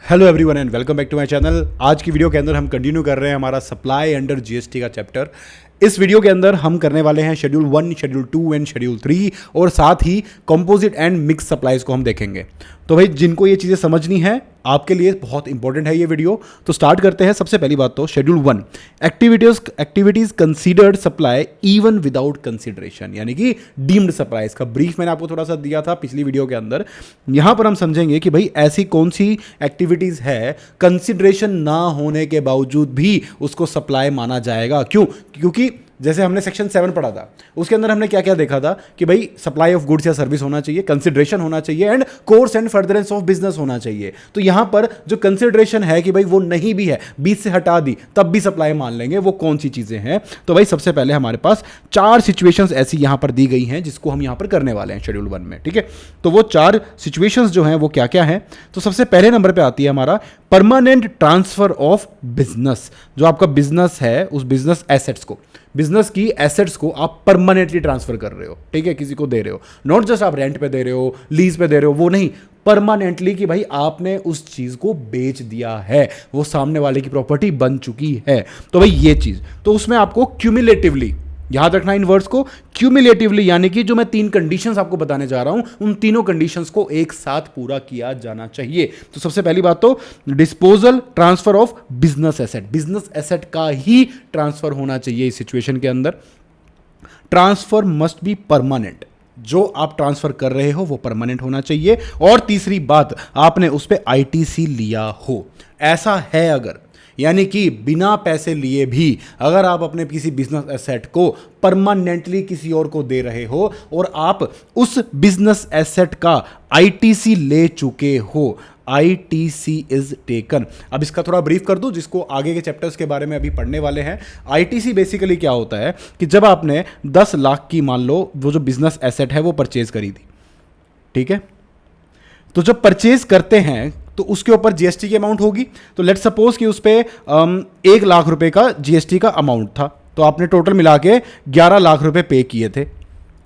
Hello everyone and welcome back to my channel. आज की video के अंदर हम कंटिन्यू कर रहे हैं हमारा सप्लाई अंडर जीएसटी का चैप्टर। इस वीडियो के अंदर हम करने वाले हैं शेड्यूल 1, शेड्यूल 2 एंड शेड्यूल 3 और साथ ही कंपोजिट एंड मिक्स सप्लाईज को हम देखेंगे। तो भाई जिनको ये चीज़ें समझनी है आपके लिए बहुत इंपॉर्टेंट है ये वीडियो। तो स्टार्ट करते हैं। सबसे पहली बात तो schedule 1, activities considered supply even without consideration, यानी कि डीम्ड सप्लाई। इसका ब्रीफ मैंने आपको थोड़ा सा दिया था पिछली वीडियो के अंदर। यहां पर हम समझेंगे कि भाई ऐसी कौन सी एक्टिविटीज है कंसिडरेशन ना होने के बावजूद भी उसको सप्लाई माना जाएगा। क्योंकि जैसे हमने सेक्शन 7 पढ़ा था उसके अंदर हमने क्या क्या देखा था कि भाई सप्लाई ऑफ गुड्स या सर्विस होना चाहिए, कंसिडरेशन होना चाहिए and course and furtherance of business होना चाहिए। तो यहां पर जो कंसिडरेशन है कि भाई वो नहीं भी है, बीच से हटा दी तब भी सप्लाई मान लेंगे, वो कौन सी चीजें हैं। तो भाई सबसे पहले हमारे पास 4 सिचुएशंस ऐसी यहां पर दी गई हैं जिसको हम यहां पर करने वाले हैं शेड्यूल 1 में। ठीक है, तो वो 4 सिचुएशंस जो हैं वो क्या क्या हैं। तो सबसे पहले नंबर पे आती है हमारा परमानेंट ट्रांसफर ऑफ बिजनेस। जो आपका बिजनेस है उस बिजनेस एसेट्स को, बिजनेस की एसेट्स को आप परमानेंटली ट्रांसफर कर रहे हो। ठीक है, किसी को दे रहे हो, नॉट जस्ट आप रेंट पे दे रहे हो, लीज पे दे रहे हो, वो नहीं, परमानेंटली कि भाई आपने उस चीज को बेच दिया है, वो सामने वाले की प्रॉपर्टी बन चुकी है। तो भाई ये चीज, तो उसमें आपको क्यूमुलेटिवली याद रखना इन वर्ड्स को, क्यूमुलेटिवली, यानी कि जो मैं 3 कंडीशंस आपको बताने जा रहा हूं उन तीनों कंडीशंस को एक साथ पूरा किया जाना चाहिए। तो सबसे पहली बात तो disposal transfer of business asset, business asset का ही ट्रांसफर होना चाहिए इस सिचुएशन के अंदर। ट्रांसफर मस्ट बी परमानेंट, जो आप ट्रांसफर कर रहे हो वो परमानेंट होना चाहिए। और तीसरी बात, आपने उस पर आईटीसी लिया हो, ऐसा है अगर, यानी कि बिना पैसे लिए भी अगर आप अपने किसी बिजनेस एसेट को परमानेंटली किसी और को दे रहे हो और आप उस बिजनेस एसेट का आईटीसी ले चुके हो, आईटीसी इज टेकन। अब इसका थोड़ा ब्रीफ कर दूं जिसको आगे के चैप्टर्स के बारे में अभी पढ़ने वाले हैं। आईटीसी बेसिकली क्या होता है कि जब आपने 10 लाख की, मान लो वो जो बिजनेस एसेट है वो परचेज करी थी, ठीक है, तो जब परचेज करते हैं तो उसके ऊपर जीएसटी की अमाउंट होगी। तो लेट्स सपोज कि उस पर 1 लाख रुपए का जीएसटी का अमाउंट था, तो आपने टोटल मिला के 11 लाख रुपए पे किए थे।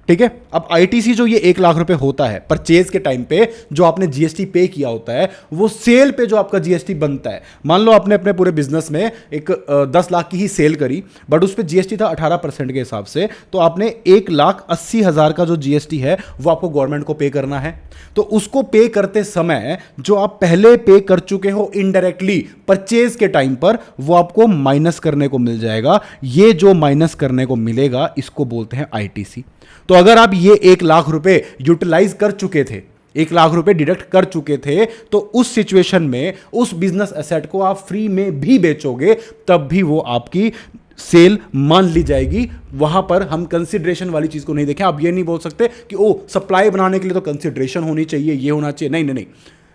ठीक है, अब आईटीसी जो ये 1 लाख रुपए होता है परचेज के टाइम पे जो आपने जीएसटी पे किया होता है, वो सेल पे जो आपका जीएसटी बनता है। मान लो आपने अपने पूरे बिजनेस में एक 10 लाख की ही सेल करी, बट उस पर जीएसटी था 18% के हिसाब से, तो आपने 1,80,000 का जो जीएसटी है वो आपको गवर्नमेंट को पे करना है। तो उसको पे करते समय जो आप पहले पे कर चुके हो इनडायरेक्टली परचेज के टाइम पर, वो आपको माइनस करने को मिल जाएगा। ये जो माइनस करने को मिलेगा इसको बोलते हैं आईटीसी। तो अगर आप ये 1 लाख रुपए यूटिलाइज कर चुके थे, 1 लाख रुपए डिडक्ट कर चुके थे, तो उस सिचुएशन में उस बिजनेस एसेट को आप फ्री में भी बेचोगे तब भी वो आपकी सेल मान ली जाएगी। वहां पर हम कंसिडरेशन वाली चीज को नहीं देखें। आप ये नहीं बोल सकते कि ओ सप्लाई बनाने के लिए तो कंसिडरेशन होनी चाहिए, ये होना चाहिए, नहीं नहीं नहीं।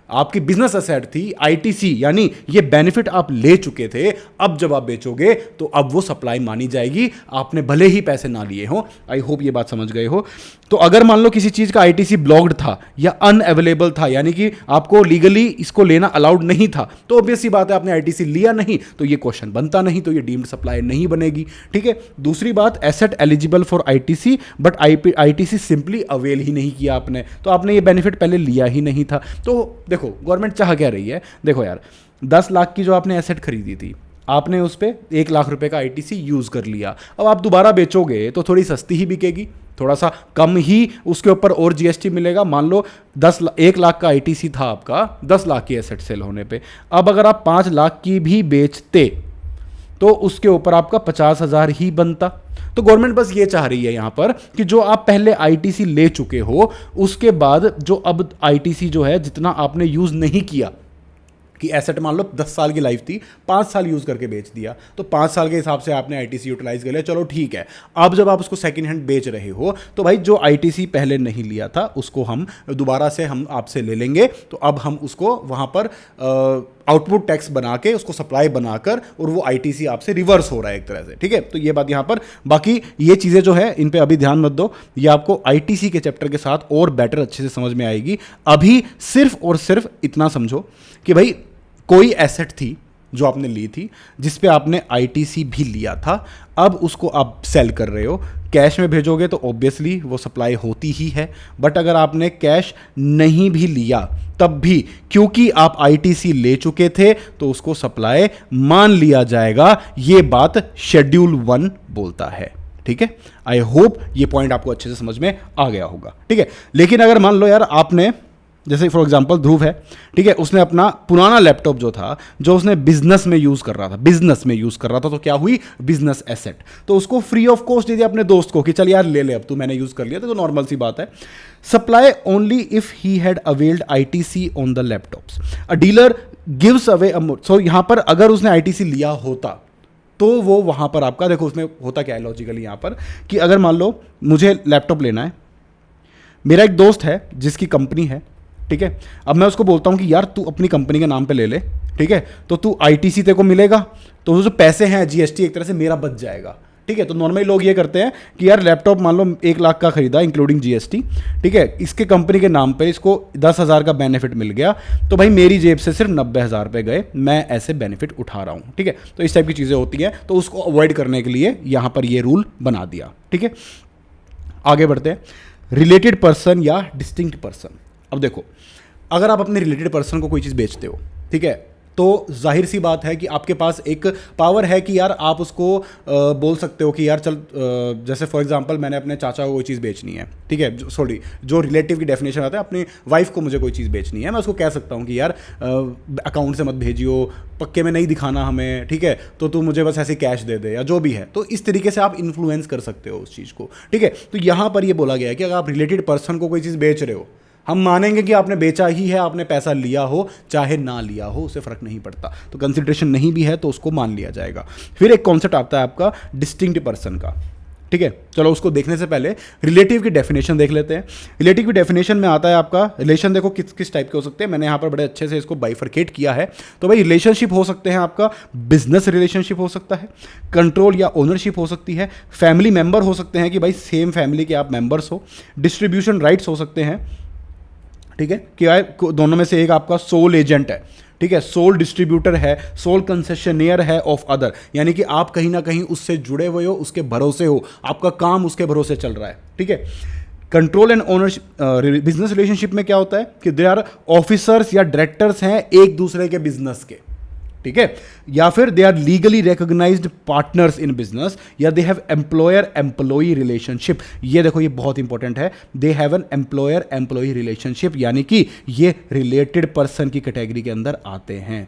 आपकी बिजनेस एसेट थी आईटीसी, यानी ये बेनिफिट आप ले चुके थे, अब जब आप बेचोगे तो अब वो सप्लाई मानी जाएगी, आपने भले ही पैसे ना लिए हो। आई होप ये बात समझ गए हो। तो अगर मान लो किसी चीज का आईटीसी ब्लॉक्ड था या अनअवेलेबल था, यानी कि आपको लीगली इसको लेना अलाउड नहीं था, तो ऑब्वियस सी बात है आपने आईटीसी लिया नहीं, तो ये क्वेश्चन बनता नहीं, तो ये डीम्ड सप्लाई नहीं बनेगी। ठीक है, दूसरी बात, asset eligible for ITC but ITC simply avail ही नहीं किया आपने, तो आपने ये बेनिफिट पहले लिया ही नहीं था। तो देखो गवर्नमेंट चाह क्या रही है, देखो यार 10 लाख की जो आपने एसेट खरीदी थी, आपने उस पर 1 लाख रुपए का आईटीसी यूज कर लिया, अब आप दोबारा बेचोगे तो थोड़ी सस्ती ही बिकेगी, थोड़ा सा कम ही उसके ऊपर और जीएसटी मिलेगा। मान लो 1 लाख का आईटीसी था आपका 10 लाख की एसेट सेल होने पे, अब अगर आप 5 लाख की भी बेचते तो उसके ऊपर आपका 50,000 ही बनता। तो गवर्नमेंट बस ये चाह रही है यहां पर कि जो आप पहले आईटीसी ले चुके हो उसके बाद जो अब आईटीसी जो है जितना आपने यूज नहीं किया, कि एसेट मान लो 10 साल की लाइफ थी, 5 साल यूज करके बेच दिया, तो 5 साल के हिसाब से आपने आईटीसी यूटिलाइज कर लिया, चलो ठीक है। अब जब आप उसको सेकंड हैंड बेच रहे हो तो भाई जो आईटीसी पहले नहीं लिया था उसको हम दोबारा से हम आपसे ले लेंगे, तो अब हम उसको वहां पर आउटपुट टैक्स बना के उसको सप्लाई बनाकर और वो आईटीसी आपसे रिवर्स हो रहा है एक तरह से। ठीक है, तो ये बात यहाँ पर, बाकी ये चीज़ें जो है इन पे अभी ध्यान मत दो, ये आपको आईटीसी के चैप्टर के साथ और बेटर अच्छे से समझ में आएगी। अभी सिर्फ और सिर्फ इतना समझो कि भाई कोई एसेट थी, जो आपने ली थी, जिस पे आपने आईटीसी भी लिया था, अब उसको आप सेल कर रहे हो। कैश में भेजोगे तो ऑब्वियसली वो सप्लाई होती ही है, बट अगर आपने कैश नहीं भी लिया तब भी क्योंकि आप आईटीसी ले चुके थे तो उसको सप्लाई मान लिया जाएगा। ये बात शेड्यूल 1 बोलता है। ठीक है, आई होप ये पॉइंट आपको अच्छे से समझ में आ गया होगा। ठीक है, लेकिन अगर मान लो यार आपने, जैसे फॉर एग्जांपल ध्रुव है, ठीक है, उसने अपना पुराना लैपटॉप जो था, जो उसने बिजनेस में यूज कर रहा था, तो क्या हुई, बिजनेस एसेट, तो उसको फ्री ऑफ कॉस्ट दे दिया अपने दोस्त को कि चल यार ले ले, अब तू मैंने यूज कर लिया, तो नॉर्मल सी बात है। Supply only if he had availed ITC on the laptops, a dealer gives away so यहां पर अगर उसने आईटीसी लिया होता तो वो वहां पर आपका, देखो उसमें होता क्या है लॉजिकली यहां पर, कि अगर मान लो मुझे लैपटॉप लेना है, मेरा एक दोस्त है जिसकी कंपनी है, ठीक है, अब मैं उसको बोलता हूं कि यार तू अपनी कंपनी के नाम पे ले ले, ठीक है, तो तू आईटीसी तेरे को मिलेगा, तो वो जो पैसे हैं जीएसटी एक तरह से मेरा बच जाएगा। ठीक है, तो नॉर्मली लोग ये करते हैं कि यार लैपटॉप मान लो 1 लाख का खरीदा इंक्लूडिंग जीएसटी, ठीक है, इसके कंपनी के नाम पे इसको 10,000 का बेनिफिट मिल गया, तो भाई मेरी जेब से सिर्फ 90,000 रुपये गए, मैं ऐसे बेनिफिट उठा रहा हूँ। ठीक है, तो इस टाइप की चीज़ें होती हैं, तो उसको अवॉइड करने के लिए यहाँ पर ये रूल बना दिया। ठीक है, आगे बढ़ते हैं, रिलेटेड पर्सन या डिस्टिंक्ट पर्सन। अब देखो, अगर आप अपने रिलेटेड पर्सन को कोई चीज़ बेचते हो, ठीक है, तो जाहिर सी बात है कि आपके पास एक पावर है कि यार आप उसको बोल सकते हो कि यार चल, जैसे फॉर एग्जांपल मैंने अपने चाचा को कोई चीज़ बेचनी है, ठीक है, सॉरी जो रिलेटिव की डेफिनेशन आता है, अपनी वाइफ को मुझे कोई चीज़ बेचनी है, मैं उसको कह सकता हूँ कि यार अकाउंट से मत भेजियो, पक्के में नहीं दिखाना हमें, ठीक है, तो तू मुझे बस ऐसे कैश दे दे या जो भी है, तो इस तरीके से आप इन्फ्लुएंस कर सकते हो उस चीज़ को। ठीक है, तो यहाँ पर ये बोला गया है कि अगर आप रिलेटेड पर्सन को कोई चीज़ बेच रहे हो, हम मानेंगे कि आपने बेचा ही है, आपने पैसा लिया हो चाहे ना लिया हो, उससे फर्क नहीं पड़ता, तो कंसिडरेशन नहीं भी है तो उसको मान लिया जाएगा। फिर एक कॉन्सेप्ट आता है आपका डिस्टिंक्ट पर्सन का। ठीक है, चलो उसको देखने से पहले रिलेटिव की डेफिनेशन देख लेते हैं। रिलेटिव की डेफिनेशन में आता है आपका रिलेशन, देखो किस किस टाइप के हो सकते हैं, मैंने यहाँ पर बड़े अच्छे से इसको बाइफरकेट किया है। तो भाई रिलेशनशिप हो सकते हैं आपका, बिजनेस रिलेशनशिप हो सकता है, कंट्रोल या ओनरशिप हो सकती है, फैमिली मेंबर हो सकते हैं कि भाई सेम फैमिली के आप मेंबर्स हो, डिस्ट्रीब्यूशन राइट्स हो सकते हैं, ठीक है, कि यार दोनों में से एक आपका सोल एजेंट है, ठीक है, सोल डिस्ट्रीब्यूटर है, सोल कंसेशनियर है ऑफ अदर, यानी कि आप कहीं ना कहीं उससे जुड़े हुए हो, उसके भरोसे हो, आपका काम उसके भरोसे चल रहा है। ठीक है, control and ownership business relationship में क्या होता है कि दे आर ऑफिसर्स या डायरेक्टर्स हैं एक दूसरे के बिजनेस के, ठीक है, या फिर they are legally recognised partners in business, या they have employer employee relationship. ये देखो ये बहुत इंपॉर्टेंट है, they have an employer employee relationship, यानी कि ये रिलेटेड पर्सन की कैटेगरी के अंदर आते हैं।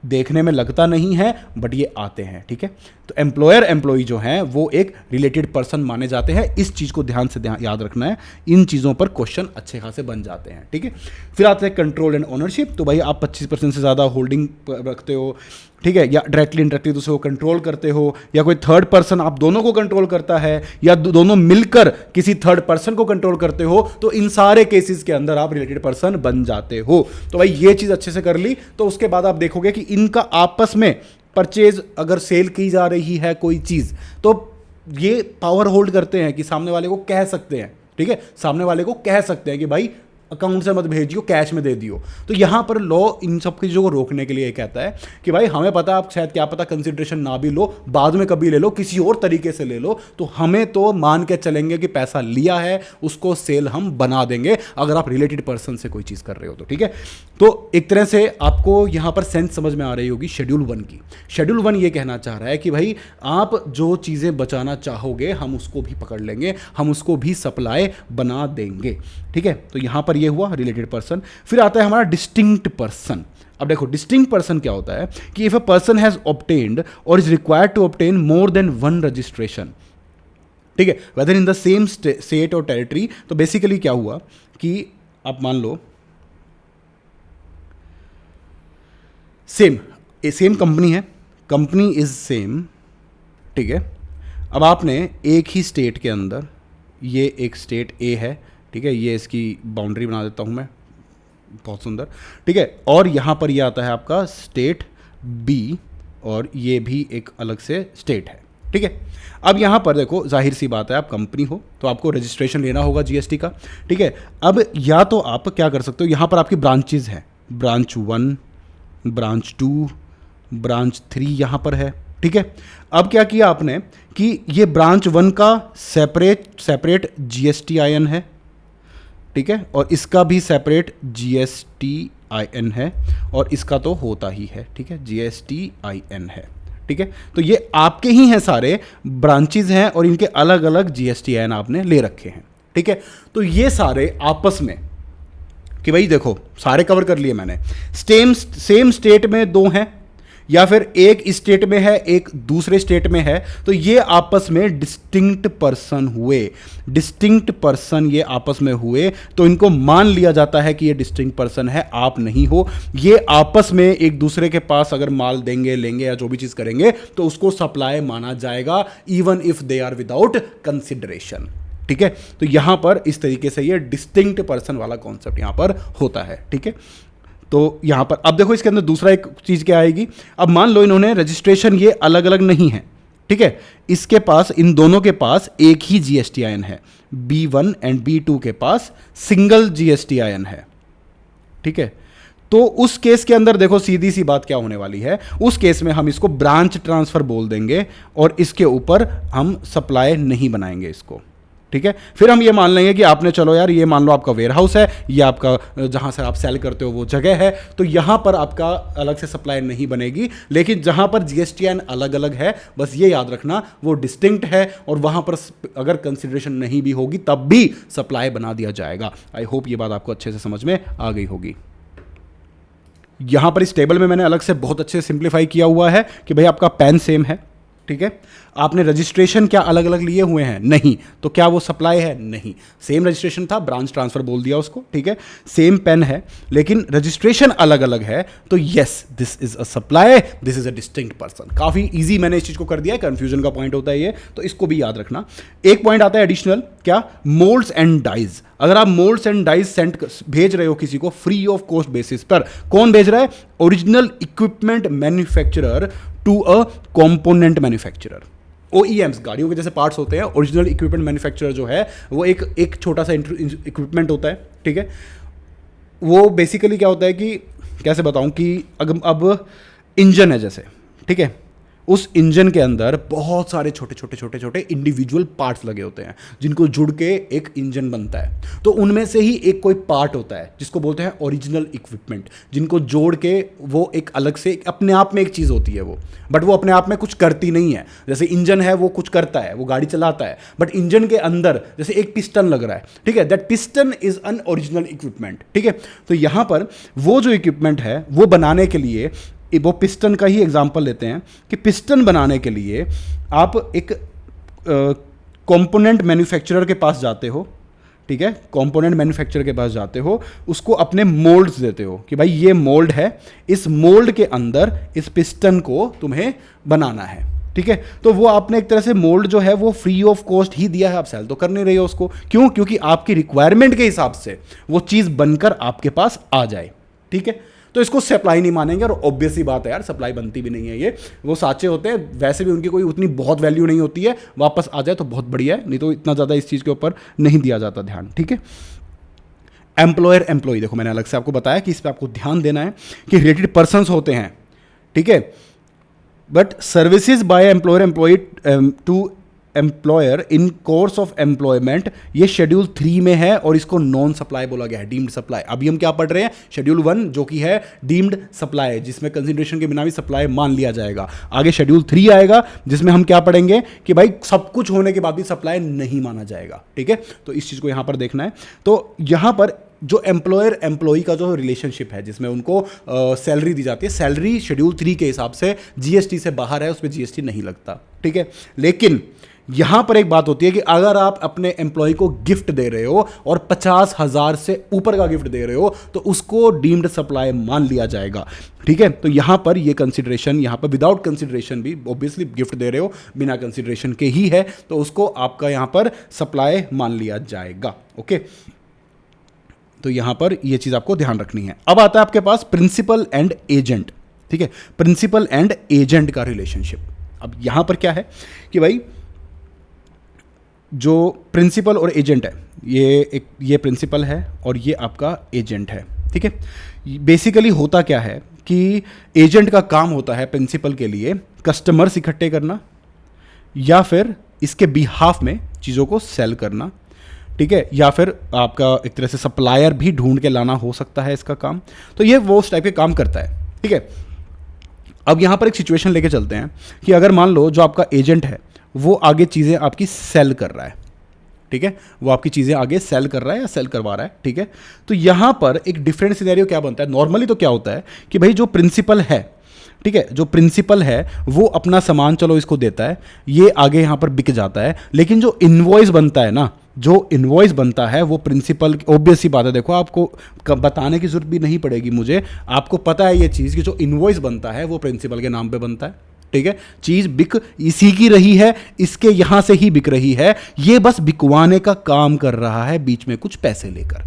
देखने में लगता नहीं है बट ये आते हैं। ठीक है, तो एम्प्लॉयर एम्प्लॉई जो हैं वो एक रिलेटेड पर्सन माने जाते हैं, इस चीज़ को ध्यान से याद रखना है, इन चीज़ों पर क्वेश्चन अच्छे खासे बन जाते हैं। ठीक है, फिर आते हैं कंट्रोल एंड ओनरशिप। तो भाई आप 25% से ज़्यादा होल्डिंग रखते हो, ठीक है, या डायरेक्टली इंडायरेक्टली दूसरे को कंट्रोल करते हो, या कोई थर्ड पर्सन आप दोनों को कंट्रोल करता है, या दोनों मिलकर किसी थर्ड पर्सन को कंट्रोल करते हो, तो इन सारे केसेस के अंदर आप रिलेटेड पर्सन बन जाते हो। तो भाई ये चीज़ अच्छे से कर ली, तो उसके बाद आप देखोगे कि इनका आपस में परचेज अगर सेल की जा रही है कोई चीज़, तो ये पावर होल्ड करते हैं कि सामने वाले को कह सकते हैं, ठीक है, सामने वाले को कह सकते हैं कि भाई अकाउंट से मत भेजियो, कैश में दे दियो। तो यहां पर लॉ इन सब चीज़ों को रोकने के लिए कहता है कि भाई हमें पता, आप शायद क्या पता कंसिडरेशन ना भी लो, बाद में कभी ले लो, किसी और तरीके से ले लो, तो हमें तो मान के चलेंगे कि पैसा लिया है, उसको सेल हम बना देंगे अगर आप रिलेटेड पर्सन से कोई चीज़ कर रहे हो तो। ठीक है, तो एक तरह से आपको यहां पर सेंस समझ में आ रही होगी शेड्यूल 1 की। शेड्यूल 1 ये कहना चाह रहा है कि भाई आप जो चीज़ें बचाना चाहोगे हम उसको भी पकड़ लेंगे, हम उसको भी सप्लाई बना देंगे। ठीक है, तो यहां पर ये हुआ रिलेटेड पर्सन। फिर आता है हमारा डिस्टिंक्ट पर्सन। अब देखो डिस्टिंक्ट पर्सन क्या होता है कि if a person has obtained or is required to obtain more than 1 registration, ठीक है, whether in the same state or territory. तो बेसिकली क्या हुआ कि आप मान लो सेम कंपनी है, कंपनी इज सेम, ठीक है, अब आपने एक ही स्टेट के अंदर, ये एक स्टेट ए है, ठीक है, ये इसकी बाउंड्री बना देता हूँ मैं, बहुत सुंदर, ठीक है, और यहाँ पर ये आता है आपका स्टेट बी, और ये भी एक अलग से स्टेट है। ठीक है, अब यहाँ पर देखो जाहिर सी बात है, आप कंपनी हो तो आपको रजिस्ट्रेशन लेना होगा जीएसटी का। ठीक है, अब या तो आप क्या कर सकते हो, यहाँ पर आपकी ब्रांचेज हैं, ब्रांच 1, ब्रांच 2, ब्रांच 3 यहाँ पर है, ठीक है। अब क्या किया आपने कि ये ब्रांच 1 का सेपरेट GSTIN है, ठीक है, और इसका भी सेपरेट GSTIN है, और इसका तो होता ही है, ठीक है, GSTIN है, ठीक है। तो ये आपके ही हैं, सारे ब्रांचेज हैं और इनके अलग अलग GSTIN आपने ले रखे हैं, ठीक है। तो ये सारे आपस में कि भाई देखो सारे कवर कर लिए मैंने, सेम स्टेट में दो हैं या फिर एक स्टेट में है एक दूसरे स्टेट में है, तो ये आपस में डिस्टिंक्ट पर्सन हुए, डिस्टिंक्ट पर्सन ये आपस में हुए, तो इनको मान लिया जाता है कि ये डिस्टिंक्ट पर्सन है, आप नहीं हो। ये आपस में एक दूसरे के पास अगर माल देंगे लेंगे या जो भी चीज करेंगे तो उसको सप्लाई माना जाएगा, even if they are without consideration, ठीक है। तो यहां पर इस तरीके से ये डिस्टिंक्ट पर्सन वाला कॉन्सेप्ट यहां पर होता है, ठीक है। तो यहां पर अब देखो इसके अंदर दूसरा एक चीज क्या आएगी। अब मान लो इन्होंने रजिस्ट्रेशन ये अलग अलग नहीं है, ठीक है, इसके पास इन दोनों के पास एक ही GSTIN है, B1 एंड B2 के पास सिंगल GSTIN है, ठीक है। तो उस केस के अंदर देखो सीधी सी बात क्या होने वाली है, उस केस में हम इसको ब्रांच ट्रांसफर बोल देंगे और इसके ऊपर हम सप्लाई नहीं बनाएंगे इसको, ठीक है। फिर हम ये मान लेंगे कि आपने, चलो यार ये मान लो आपका वेयर हाउस है, ये आपका जहां से आप सेल करते हो वो जगह है, तो यहां पर आपका अलग से सप्लाई नहीं बनेगी, लेकिन जहां पर GSTIN अलग अलग है, बस ये याद रखना वो डिस्टिंक्ट है, और वहां पर अगर कंसिडरेशन नहीं भी होगी तब भी सप्लाई बना दिया जाएगा। आई होप ये बात आपको अच्छे से समझ में आ गई होगी। यहां पर इस टेबल में मैंने अलग से बहुत अच्छे से सिंप्लीफाई किया हुआ है कि भाई आपका पैन सेम है, ठीक है, आपने रजिस्ट्रेशन क्या अलग अलग लिए हुए हैं, नहीं, तो क्या वो सप्लाई है, नहीं, सेम रजिस्ट्रेशन था, ब्रांच ट्रांसफर बोल दिया उसको, ठीक है, सेम पेन है लेकिन रजिस्ट्रेशन अलग अलग है, तो yes this is a supply, this is a distinct person. काफी इजी मैंने इस चीज को कर दिया है, कंफ्यूजन का पॉइंट होता है ये, तो इसको भी याद रखना। एक पॉइंट आता है एडिशनल, क्या, मोल्ड्स एंड डाइज। अगर आप मोल्ड्स एंड डाइज भेज रहे हो किसी को फ्री ऑफ कॉस्ट बेसिस पर, कौन भेज रहा है, original equipment manufacturer to a component manufacturer. OEMs गाड़ियों के जैसे पार्ट्स होते हैं, ओरिजिनल इक्विपमेंट मैन्युफैक्चरर जो है वो एक छोटा सा इक्विपमेंट होता है, ठीक है। वो बेसिकली क्या होता है कि कैसे बताऊं कि अब इंजन है जैसे, ठीक है, उस इंजन के अंदर बहुत सारे छोटे छोटे इंडिविजुअल पार्ट्स लगे होते हैं जिनको जुड़ के एक इंजन बनता है, तो उनमें से ही एक कोई पार्ट होता है जिसको बोलते हैं ओरिजिनल इक्विपमेंट, जिनको जोड़ के वो एक अलग से अपने आप में एक चीज़ होती है वो, बट वो अपने आप में कुछ करती नहीं है। जैसे इंजन है वो कुछ करता है, वो गाड़ी चलाता है, बट इंजन के अंदर जैसे एक पिस्टन लग रहा है, ठीक है, that piston is an original equipment, ठीक है। तो यहाँ पर वो जो इक्विपमेंट है वो बनाने के लिए, वो पिस्टन का ही एग्जांपल लेते हैं कि पिस्टन बनाने के लिए आप एक कंपोनेंट मैन्युफैक्चरर के पास जाते हो, ठीक है, कंपोनेंट मैन्युफैक्चरर के पास जाते हो, उसको अपने मोल्ड्स देते हो कि भाई ये मोल्ड है, इस मोल्ड के अंदर इस पिस्टन को तुम्हें बनाना है, ठीक है। तो वो आपने एक तरह से मोल्ड जो है वो फ्री ऑफ कॉस्ट ही दिया है, आप सेल तो कर नहीं रहे हो उसको, क्यों, क्योंकि आपकी रिक्वायरमेंट के हिसाब से वो चीज़ बनकर आपके पास आ जाए, ठीक है। तो इसको सप्लाई नहीं मानेंगे, और ऑब्वियस ही बात है यार, सप्लाई बनती भी नहीं है, ये वो साँचे होते हैं, वैसे भी उनकी कोई उतनी बहुत वैल्यू नहीं होती है, वापस आ जाए तो बहुत बढ़िया है, नहीं तो इतना ज़्यादा इस चीज़ के ऊपर नहीं दिया जाता ध्यान, ठीक है। एम्प्लॉयर एम्प्लॉय, देखो मैंने अलग से आपको बताया कि इस पर आपको ध्यान देना है कि रिलेटेड पर्सनस होते हैं, ठीक है, but services by employer employee to employer in course of employment, ये शेड्यूल 3 में है और इसको नॉन सप्लाई बोला गया है, डीम्ड सप्लाई। अभी हम क्या पढ़ रहे हैं, शेड्यूल 1 जो कि है डीम्ड सप्लाई, जिसमें कंसिडरेशन के बिना भी सप्लाई मान लिया जाएगा। आगे शेड्यूल 3 आएगा जिसमें हम क्या पढ़ेंगे कि भाई सब कुछ होने के बाद भी सप्लाई नहीं माना जाएगा, ठीक है। तो इस चीज़ को यहाँ पर देखना है। तो यहाँ पर जो एम्प्लॉयर एम्प्लॉई का जो रिलेशनशिप है, जिसमें उनको सैलरी दी जाती है, सैलरी शेड्यूल 3 के हिसाब से GST से बाहर है, उस पर GST नहीं लगता, ठीक है। लेकिन यहां पर एक बात होती है कि अगर आप अपने एम्प्लॉय को गिफ्ट दे रहे हो और 50,000 से ऊपर का गिफ्ट दे रहे हो, तो उसको डीम्ड सप्लाई मान लिया जाएगा, ठीक है। तो यहां पर ये कंसिडरेशन, यहां पर विदाउट कंसिडरेशन भी, ऑब्वियसली गिफ्ट दे रहे हो बिना कंसिडरेशन के ही है, तो उसको आपका यहां पर सप्लाई मान लिया जाएगा, ओके। तो यहां पर यह चीज आपको ध्यान रखनी है। अब आता है आपके पास प्रिंसिपल एंड एजेंट, ठीक है, प्रिंसिपल एंड एजेंट का रिलेशनशिप। अब यहां पर क्या है कि भाई जो प्रिंसिपल और एजेंट है, ये प्रिंसिपल है और ये आपका एजेंट है, ठीक है। बेसिकली होता क्या है कि एजेंट का काम होता है प्रिंसिपल के लिए कस्टमर्स इकट्ठे करना या फिर इसके बिहाफ में चीज़ों को सेल करना, ठीक है, या फिर आपका एक तरह से सप्लायर भी ढूंढ के लाना हो सकता है इसका काम। तो ये वो उस टाइप के काम करता है, ठीक है। अब यहाँ पर एक सिचुएशन लेके चलते हैं कि अगर मान लो जो आपका एजेंट है वो आगे चीज़ें आपकी सेल कर रहा है, ठीक है, वो आपकी चीज़ें आगे सेल कर रहा है या सेल करवा रहा है, ठीक है। तो यहाँ पर एक डिफरेंट सिनेरियो क्या बनता है, नॉर्मली तो क्या होता है कि भाई जो प्रिंसिपल है, ठीक है, जो प्रिंसिपल है वो अपना सामान चलो इसको देता है, ये आगे यहाँ पर बिक जाता है, लेकिन जो इनवॉइस बनता है ना, जो इनवॉइस बनता है वो प्रिंसिपल, ऑब्वियस सी बात है, देखो आपको बताने की जरूरत भी नहीं पड़ेगी मुझे, आपको पता है ये चीज़ कि जो इनवॉइस बनता है वो प्रिंसिपल के नाम पे बनता है, ठीक है। चीज़ बिक इसी की रही है, इसके यहाँ से ही बिक रही है, ये बस बिकवाने का काम कर रहा है बीच में कुछ पैसे लेकर,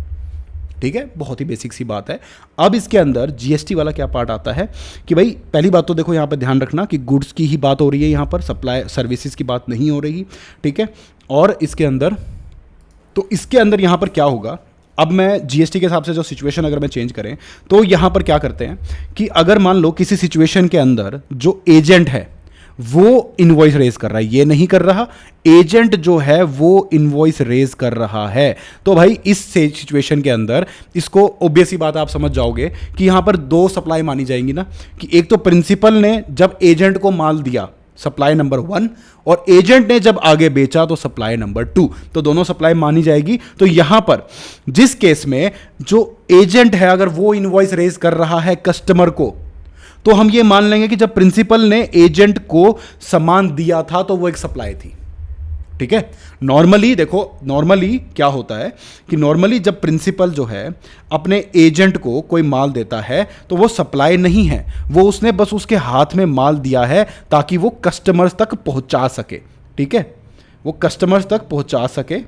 ठीक है। बहुत ही बेसिक सी बात है। अब इसके अंदर जीएसटी वाला क्या पार्ट आता है कि भाई पहली बात तो देखो यहाँ पर ध्यान रखना कि गुड्स की ही बात हो रही है, यहाँ पर सप्लाई सर्विसेज की बात नहीं हो रही, ठीक है। और इसके अंदर तो इसके अंदर यहाँ पर क्या होगा, अब मैं जीएसटी के हिसाब से जो सिचुएशन अगर मैं चेंज करें तो यहाँ पर क्या करते हैं कि अगर मान लो किसी सिचुएशन के अंदर जो एजेंट है वो इनवॉइस रेज कर रहा है, ये नहीं कर रहा, एजेंट जो है वो इनवॉइस रेज कर रहा है, तो भाई इस सिचुएशन के अंदर इसको ऑब्वियस ही बात आप समझ जाओगे कि यहाँ पर दो सप्लाई मानी जाएंगी ना, कि एक तो प्रिंसिपल ने जब एजेंट को माल दिया सप्लाई नंबर 1 और एजेंट ने जब आगे बेचा तो सप्लाई नंबर 2, तो दोनों सप्लाई मानी जाएगी। तो यहां पर जिस केस में जो एजेंट है अगर वो इनवॉइस रेज कर रहा है कस्टमर को, तो हम ये मान लेंगे कि जब प्रिंसिपल ने एजेंट को सामान दिया था तो वो एक सप्लाई थी, ठीक है। नॉर्मली देखो, नॉर्मली क्या होता है कि नॉर्मली जब प्रिंसिपल जो है अपने एजेंट को कोई माल देता है तो वो सप्लाई नहीं है, वो उसने बस उसके हाथ में माल दिया है ताकि वो कस्टमर्स तक पहुंचा सके, ठीक है, वो कस्टमर्स तक पहुंचा सके,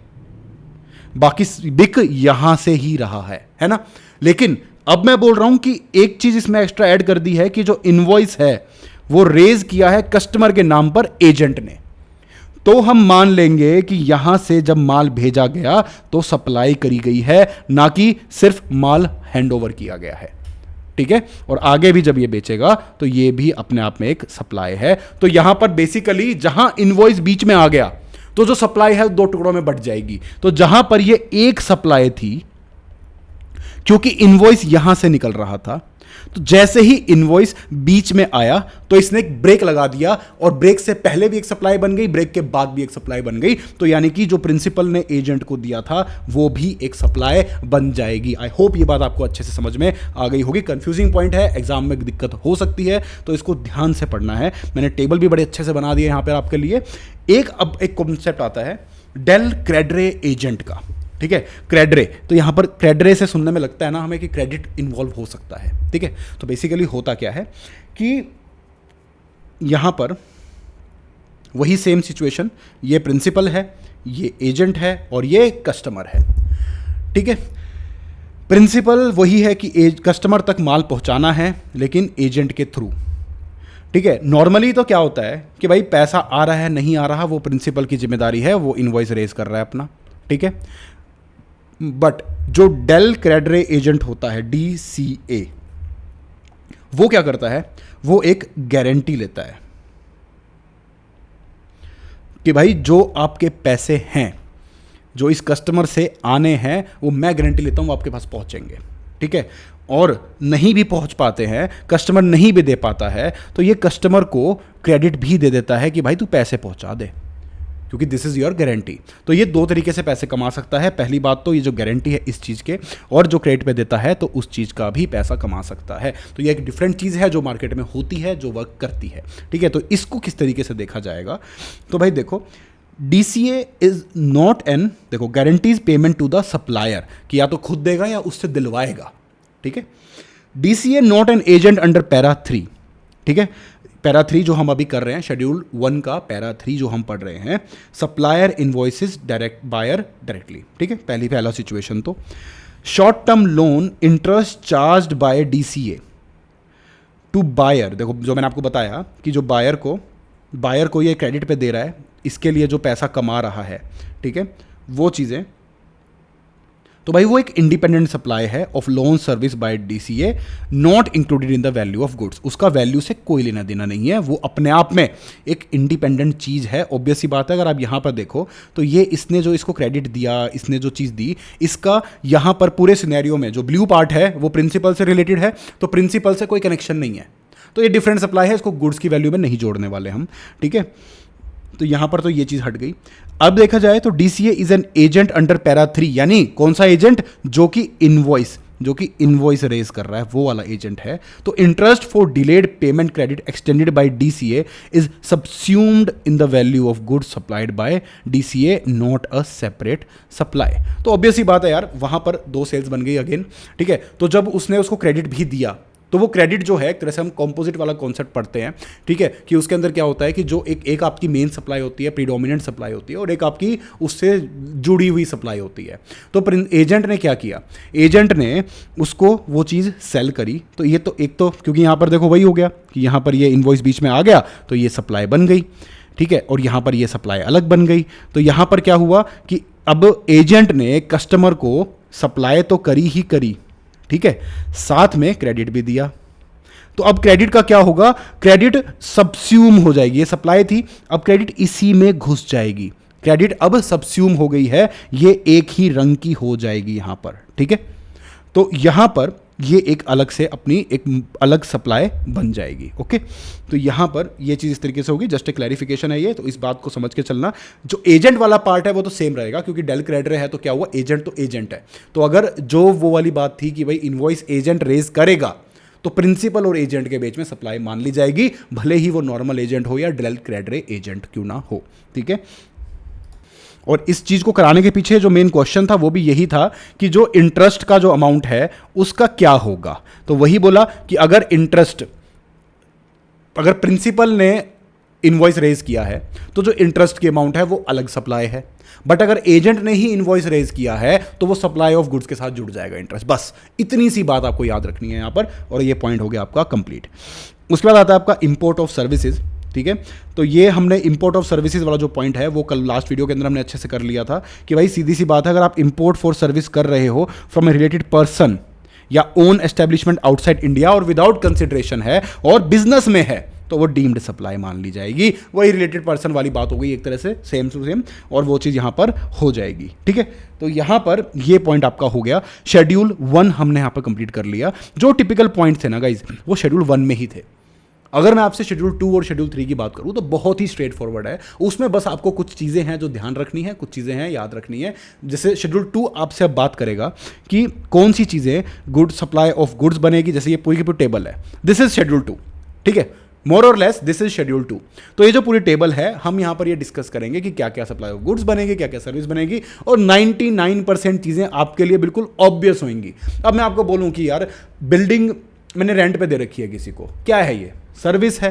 बाकी बिक यहां से ही रहा है ना। लेकिन अब मैं बोल रहा हूं कि एक चीज इसमें एक्स्ट्रा ऐड कर दी है कि जो इनवॉइस है वो रेज किया है कस्टमर के नाम पर एजेंट ने, तो हम मान लेंगे कि यहां से जब माल भेजा गया तो सप्लाई करी गई है, ना कि सिर्फ माल हैंडओवर किया गया है, ठीक है। और आगे भी जब ये बेचेगा तो ये भी अपने आप में एक सप्लाई है। तो यहां पर बेसिकली जहां इनवॉइस बीच में आ गया तो जो सप्लाई है दो टुकड़ों में बंट जाएगी। तो जहां पर ये एक सप्लाई थी, क्योंकि इनवॉइस यहां से निकल रहा था, तो जैसे ही इनवॉइस बीच में आया तो इसने एक ब्रेक लगा दिया, और ब्रेक से पहले भी एक सप्लाई बन गई, ब्रेक के बाद भी एक सप्लाई बन गई, तो यानी कि जो प्रिंसिपल ने एजेंट को दिया था वो भी एक सप्लाई बन जाएगी। आई होप ये बात आपको अच्छे से समझ में आ गई होगी। कंफ्यूजिंग पॉइंट है, एग्जाम में दिक्कत हो सकती है, तो इसको ध्यान से पढ़ना है। मैंने टेबल भी बड़े अच्छे से बना दिए यहाँ पर आपके लिए। अब एक कॉन्सेप्ट आता है डेल क्रेडरे एजेंट का, ठीक है, क्रेडरे। तो यहां पर क्रेडरे से सुनने में लगता है ना हमें कि क्रेडिट इन्वॉल्व हो सकता है, ठीक है। तो बेसिकली होता क्या है कि यहां पर वही सेम सिचुएशन, ये प्रिंसिपल है, ये एजेंट है और ये कस्टमर है, ठीक है। प्रिंसिपल वही है कि कस्टमर तक माल पहुंचाना है लेकिन एजेंट के थ्रू, ठीक है। नॉर्मली तो क्या होता है कि भाई पैसा आ रहा है नहीं आ रहा वो प्रिंसिपल की जिम्मेदारी है, वो इनवॉइस रेज कर रहा है अपना, ठीक है। बट जो डेल क्रेडरे एजेंट होता है DCA, वो क्या करता है, वो एक गारंटी लेता है कि भाई जो आपके पैसे हैं जो इस कस्टमर से आने हैं वो मैं गारंटी लेता हूं आपके पास पहुंचेंगे, ठीक है। और नहीं भी पहुंच पाते हैं, कस्टमर नहीं भी दे पाता है, तो ये कस्टमर को क्रेडिट भी दे देता है कि भाई तू पैसे पहुंचा दे, क्योंकि दिस इज योर गारंटी। तो ये दो तरीके से पैसे कमा सकता है। पहली बात तो ये जो गारंटी है इस चीज़ के, और जो क्रेडिट पे देता है तो उस चीज़ का भी पैसा कमा सकता है। तो ये एक डिफरेंट चीज़ है जो मार्केट में होती है, जो वर्क करती है, ठीक है। तो इसको किस तरीके से देखा जाएगा, तो भाई देखो DCA इज नॉट एन, देखो guarantees payment to the supplier, कि या तो खुद देगा या उससे दिलवाएगा, ठीक है। DCA not an agent under para 3, ठीक है। पैरा 3 जो हम अभी कर रहे हैं, शेड्यूल 1 का पैरा 3 जो हम पढ़ रहे हैं, supplier invoices direct buyer directly, ठीक है। पहला सिचुएशन तो short term loan interest charged by DCA to buyer, देखो जो मैंने आपको बताया कि जो बायर को ये क्रेडिट पे दे रहा है, इसके लिए जो पैसा कमा रहा है, ठीक है, वो चीज़ें। तो भाई वो एक इंडिपेंडेंट सप्लाई है of loan service by DCA, not included in the value of goods. उसका वैल्यू से कोई लेना देना नहीं है, वो अपने आप में एक इंडिपेंडेंट चीज है। ऑब्वियस सी बात है, अगर आप यहां पर देखो तो ये इसने जो इसको क्रेडिट दिया, इसने जो चीज दी, इसका यहां पर पूरे सिनेरियो में जो ब्लू पार्ट है वो प्रिंसिपल से रिलेटेड है, तो प्रिंसिपल से कोई कनेक्शन नहीं है, तो ये डिफरेंट सप्लाई है, इसको गुड्स की वैल्यू में नहीं जोड़ने वाले हम, ठीक है। तो यहां पर तो ये चीज हट गई। अब देखा जाए तो DCA is an agent under para 3, यानी कौन सा एजेंट, जो कि इनवॉइस रेज कर रहा है वो वाला एजेंट है। तो interest for delayed payment credit extended by DCA is subsumed in the value of goods supplied by DCA, not a separate supply. तो ऑब्वियस ही बात है यार, वहां पर दो सेल्स बन गई अगेन, ठीक है। तो जब उसने उसको क्रेडिट भी दिया तो वो क्रेडिट जो है एक तरह से हम कॉम्पोजिट वाला कॉन्सेप्ट पढ़ते हैं, ठीक है, कि उसके अंदर क्या होता है कि जो एक आपकी मेन सप्लाई होती है, प्रीडोमिनेंट सप्लाई होती है, और एक आपकी उससे जुड़ी हुई सप्लाई होती है। तो एजेंट ने क्या किया, एजेंट ने उसको वो चीज़ सेल करी। तो ये तो एक तो क्योंकि यहाँ पर देखो वही हो गया कि यहाँ पर ये इनवॉइस बीच में आ गया तो ये सप्लाई बन गई, ठीक है, और यहाँ पर ये सप्लाई अलग बन गई। तो यहाँ पर क्या हुआ कि अब एजेंट ने कस्टमर को सप्लाई तो करी ही करी, ठीक है, साथ में क्रेडिट भी दिया। तो अब क्रेडिट का क्या होगा, क्रेडिट सबस्यूम हो जाएगी, ये सप्लाई थी, अब क्रेडिट इसी में घुस जाएगी। क्रेडिट अब सबस्यूम हो गई है, ये एक ही रंग की हो जाएगी यहां पर, ठीक है। तो यहां पर ये एक अलग से अपनी एक अलग सप्लाई बन जाएगी, ओके। तो यहां पर ये चीज़ इस तरीके से होगी, जस्ट ए क्लैरिफिकेशन है ये, तो इस बात को समझ के चलना। जो एजेंट वाला पार्ट है वो तो सेम रहेगा, क्योंकि डेल क्रेडिटर है तो क्या हुआ, एजेंट तो एजेंट है। तो अगर जो वो वाली बात थी कि भाई इनवॉइस एजेंट रेज करेगा तो प्रिंसिपल और एजेंट के बीच में सप्लाई मान ली जाएगी, भले ही वो नॉर्मल एजेंट हो या डेल क्रेडिटर एजेंट क्यों ना हो, ठीक है। और इस चीज को कराने के पीछे जो मेन क्वेश्चन था वो भी यही था कि जो इंटरेस्ट का जो अमाउंट है उसका क्या होगा। तो वही बोला कि अगर प्रिंसिपल ने इनवॉइस रेज किया है तो जो इंटरेस्ट की अमाउंट है वो अलग सप्लाई है, बट अगर एजेंट ने ही इनवॉइस रेज किया है तो वो सप्लाई ऑफ गुड्स के साथ जुड़ जाएगा इंटरेस्ट। बस इतनी सी बात आपको याद रखनी है यहां पर, और ये पॉइंट हो गया आपका कंप्लीट। उसके बाद आता है आपका इंपोर्ट ऑफ सर्विसेज, ठीक है। तो ये हमने इंपोर्ट ऑफ सर्विसेज वाला जो पॉइंट है वो कल लास्ट वीडियो के अंदर हमने अच्छे से कर लिया था कि भाई सीधी सी बात है, अगर आप इंपोर्ट फॉर सर्विस कर रहे हो फ्रॉम ए रिलेटेड पर्सन या ओन एस्टेब्लिशमेंट आउटसाइड इंडिया और विदाउट कंसिडरेशन है और बिजनेस में है तो वो डीम्ड सप्लाई मान ली जाएगी। वही रिलेटेड पर्सन वाली बात हो गई एक तरह से, सेम टू सेम, और वो चीज़ यहाँ पर हो जाएगी, ठीक है। तो यहाँ पर ये पॉइंट आपका हो गया। शेड्यूल 1 हमने यहाँ पर कंप्लीट कर लिया। जो टिपिकल पॉइंट थे ना गाइज वो शेड्यूल 1 में ही थे। अगर मैं आपसे शेड्यूल 2 और शेड्यूल 3 की बात करूं तो बहुत ही स्ट्रेट फॉरवर्ड है, उसमें बस आपको कुछ चीज़ें हैं जो ध्यान रखनी है, कुछ चीज़ें हैं याद रखनी है। जैसे शेड्यूल 2 आपसे अब बात करेगा कि कौन सी चीज़ें गुड सप्लाई ऑफ गुड्स बनेगी, जैसे ये पूरी की पूरी टेबल है, दिस इज शेड्यूल 2, ठीक है, मोर और लेस दिस इज शेड्यूल 2। तो ये जो पूरी टेबल है हम यहाँ पर ये डिस्कस करेंगे कि क्या क्या सप्लाई ऑफ गुड्स बनेगी, क्या क्या सर्विस बनेगी, और 99% चीज़ें आपके लिए बिल्कुल ऑब्वियस होंगी। अब मैं आपको बोलूँ कि यार बिल्डिंग मैंने रेंट पे दे रखी है किसी को, क्या है ये, सर्विस है।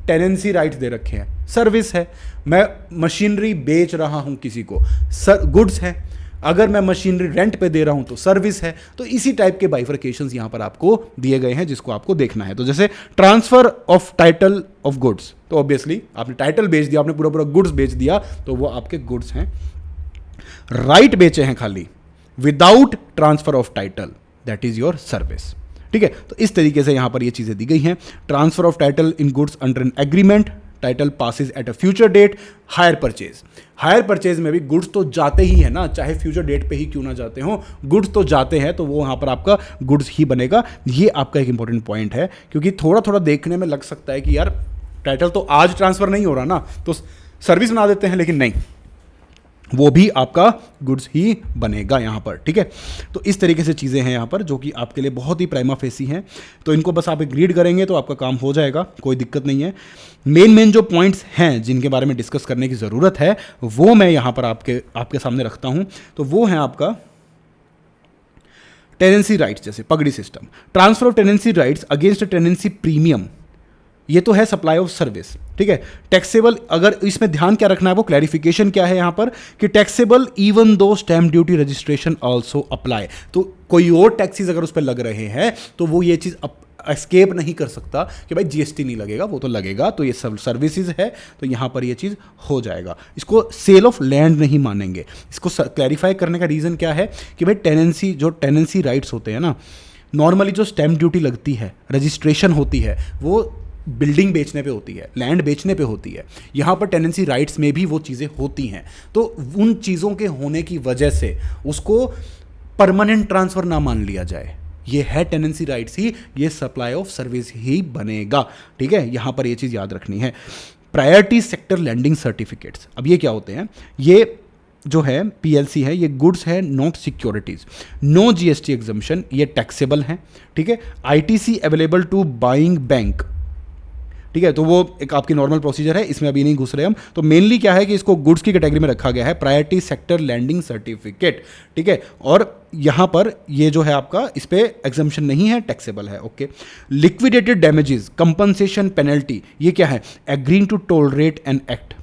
टेनेंसी राइट्स दे रखे हैं, सर्विस है। मैं मशीनरी बेच रहा हूं किसी को, गुड्स है। अगर मैं मशीनरी रेंट पे दे रहा हूं तो सर्विस है। तो इसी टाइप के बाइफर्केशंस यहां पर आपको दिए गए हैं जिसको आपको देखना है। तो जैसे transfer of title of goods, तो ऑब्वियसली आपने टाइटल बेच दिया, आपने पूरा पूरा गुड्स बेच दिया तो वो आपके गुड्स हैं। राइट बेचे हैं खाली without transfer of title, that is your service, ठीक है। तो इस तरीके से यहां पर ये चीजें दी गई हैं। Transfer of title in goods under an agreement, title passes at a future date. Hire purchase, hire purchase में भी गुड्स तो जाते ही है ना, चाहे फ्यूचर डेट पे ही क्यों ना जाते हो, गुड्स तो जाते हैं, तो वो वहां पर आपका गुड्स ही बनेगा। ये आपका एक इंपॉर्टेंट पॉइंट है, क्योंकि थोड़ा थोड़ा देखने में लग सकता है कि यार टाइटल तो आज ट्रांसफर नहीं हो रहा ना, तो सर्विस बना देते हैं, लेकिन नहीं, वो भी आपका गुड्स ही बनेगा यहाँ पर, ठीक है। तो इस तरीके से चीज़ें हैं यहाँ पर जो कि आपके लिए बहुत ही प्राइमा फेसी हैं। तो इनको बस आप एक रीड करेंगे तो आपका काम हो जाएगा, कोई दिक्कत नहीं है। मेन जो पॉइंट्स हैं जिनके बारे में डिस्कस करने की ज़रूरत है वो मैं यहाँ पर आपके सामने रखता हूँ। तो वो है आपका टेनेंसी राइट्स, जैसे पगड़ी system, transfer of tenancy rights against tenancy premium, ये तो है सप्लाई ऑफ सर्विस, ठीक है। टैक्सेबल, अगर इसमें ध्यान क्या रखना है, वो क्लैरिफिकेशन क्या है यहाँ पर कि taxable even though stamp duty registration also apply. तो कोई और टैक्सेस अगर उस पर लग रहे हैं तो वो ये चीज़ एस्केप नहीं कर सकता कि भाई जीएसटी नहीं लगेगा, वो तो लगेगा, तो ये सब सर्विसेज है तो यहाँ पर ये चीज़ हो जाएगा। इसको सेल ऑफ लैंड नहीं मानेंगे। इसको क्लैरिफाई करने का रीज़न क्या है कि भाई टेनेंसी राइट्स होते हैं ना, नॉर्मली जो स्टैम्प ड्यूटी लगती है, रजिस्ट्रेशन होती है, वो बिल्डिंग बेचने पे होती है, लैंड बेचने पे होती है। यहाँ पर टेनेंसी राइट्स में भी वो चीज़ें होती हैं, तो उन चीज़ों के होने की वजह से उसको परमानेंट ट्रांसफ़र ना मान लिया जाए। ये है टेनेंसी राइट्स ही, ये सप्लाई ऑफ सर्विस ही बनेगा। ठीक है, यहाँ पर ये चीज़ याद रखनी है। प्रायोरिटी सेक्टर लैंडिंग सर्टिफिकेट्स, अब ये क्या होते हैं? ये जो है पीएलसी है, ये गुड्स है not securities, no GST exemption, ये टैक्सेबल हैं। ठीक है, ITC available to buying bank, ठीक है, तो वो एक आपकी नॉर्मल प्रोसीजर है, इसमें अभी नहीं घुस रहे हम। तो मेनली क्या है कि इसको गुड्स की कैटेगरी में रखा गया है, प्रायोरिटी सेक्टर लैंडिंग सर्टिफिकेट। ठीक है, और यहाँ पर ये जो है आपका इस पर एग्जम्पशन नहीं है, टैक्सेबल है। Okay, liquidated damages compensation penalty, ये क्या है? Agreeing to tolerate an act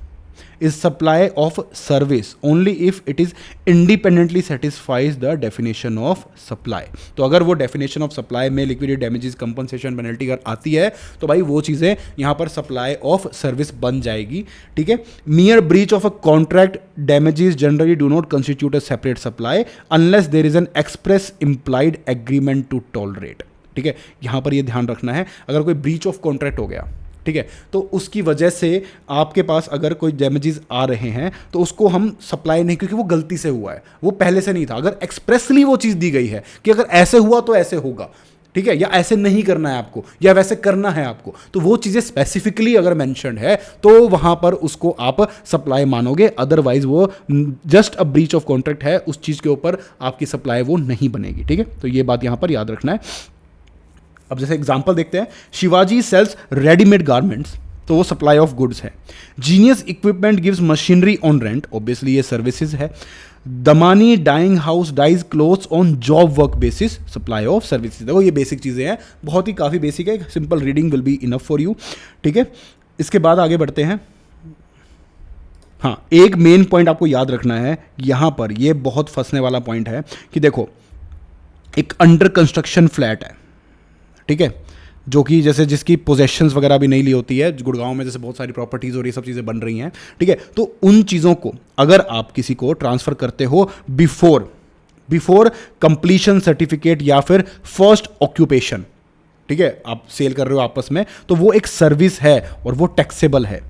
is supply of service only if it is independently satisfies the definition of supply। तो अगर वो definition of supply में liquidated damages compensation penalty अगर आती है तो भाई वो चीज़ें यहाँ पर supply of service बन जाएगी। ठीक है, mere breach of a contract damages generally do not constitute a separate supply unless there is an express implied agreement to tolerate। ठीक है, यहाँ पर ये ध्यान रखना है, अगर कोई breach of contract हो गया, ठीक है, तो उसकी वजह से आपके पास अगर कोई डैमेजेस आ रहे हैं तो उसको हम सप्लाई नहीं, क्योंकि वो गलती से हुआ है, वो पहले से नहीं था। अगर एक्सप्रेसली वो चीज़ दी गई है कि अगर ऐसे हुआ तो ऐसे होगा, ठीक है, या ऐसे नहीं करना है आपको या वैसे करना है आपको, तो वो चीज़ें स्पेसिफिकली अगर मेंशन्ड है तो वहाँ पर उसको आप सप्लाई मानोगे। अदरवाइज वो just a breach of contract है, उस चीज़ के ऊपर आपकी सप्लाई वो नहीं बनेगी। ठीक है, तो ये बात यहाँ पर याद रखना है। अब जैसे एग्जांपल देखते हैं, शिवाजी सेल्स रेडीमेड गारमेंट्स, तो वो सप्लाई ऑफ गुड्स है। Genius equipment gives machinery on rent, obviously ये सर्विसेज है। Damani dyeing house dyes clothes on job work basis, supply of services. देखो ये बेसिक चीज़ें हैं, बहुत ही काफ़ी बेसिक है, simple reading will be enough for you. ठीक है, इसके बाद आगे बढ़ते हैं। हाँ, एक मेन पॉइंट आपको याद रखना है यहाँ पर, ये बहुत फंसने वाला पॉइंट है कि देखो एक अंडर कंस्ट्रक्शन फ्लैट है, ठीक है, जो कि जैसे जिसकी पोजेशंस वगैरह भी नहीं ली होती है, गुड़गांव में जैसे बहुत सारी प्रॉपर्टीज़ और ये सब चीज़ें बन रही हैं। ठीक है, तो उन चीज़ों को अगर आप किसी को ट्रांसफ़र करते हो बिफोर कंप्लीशन सर्टिफिकेट या फिर फर्स्ट ऑक्यूपेशन, ठीक है, आप सेल कर रहे हो आपस में, तो वो एक सर्विस है और वो टैक्सेबल है।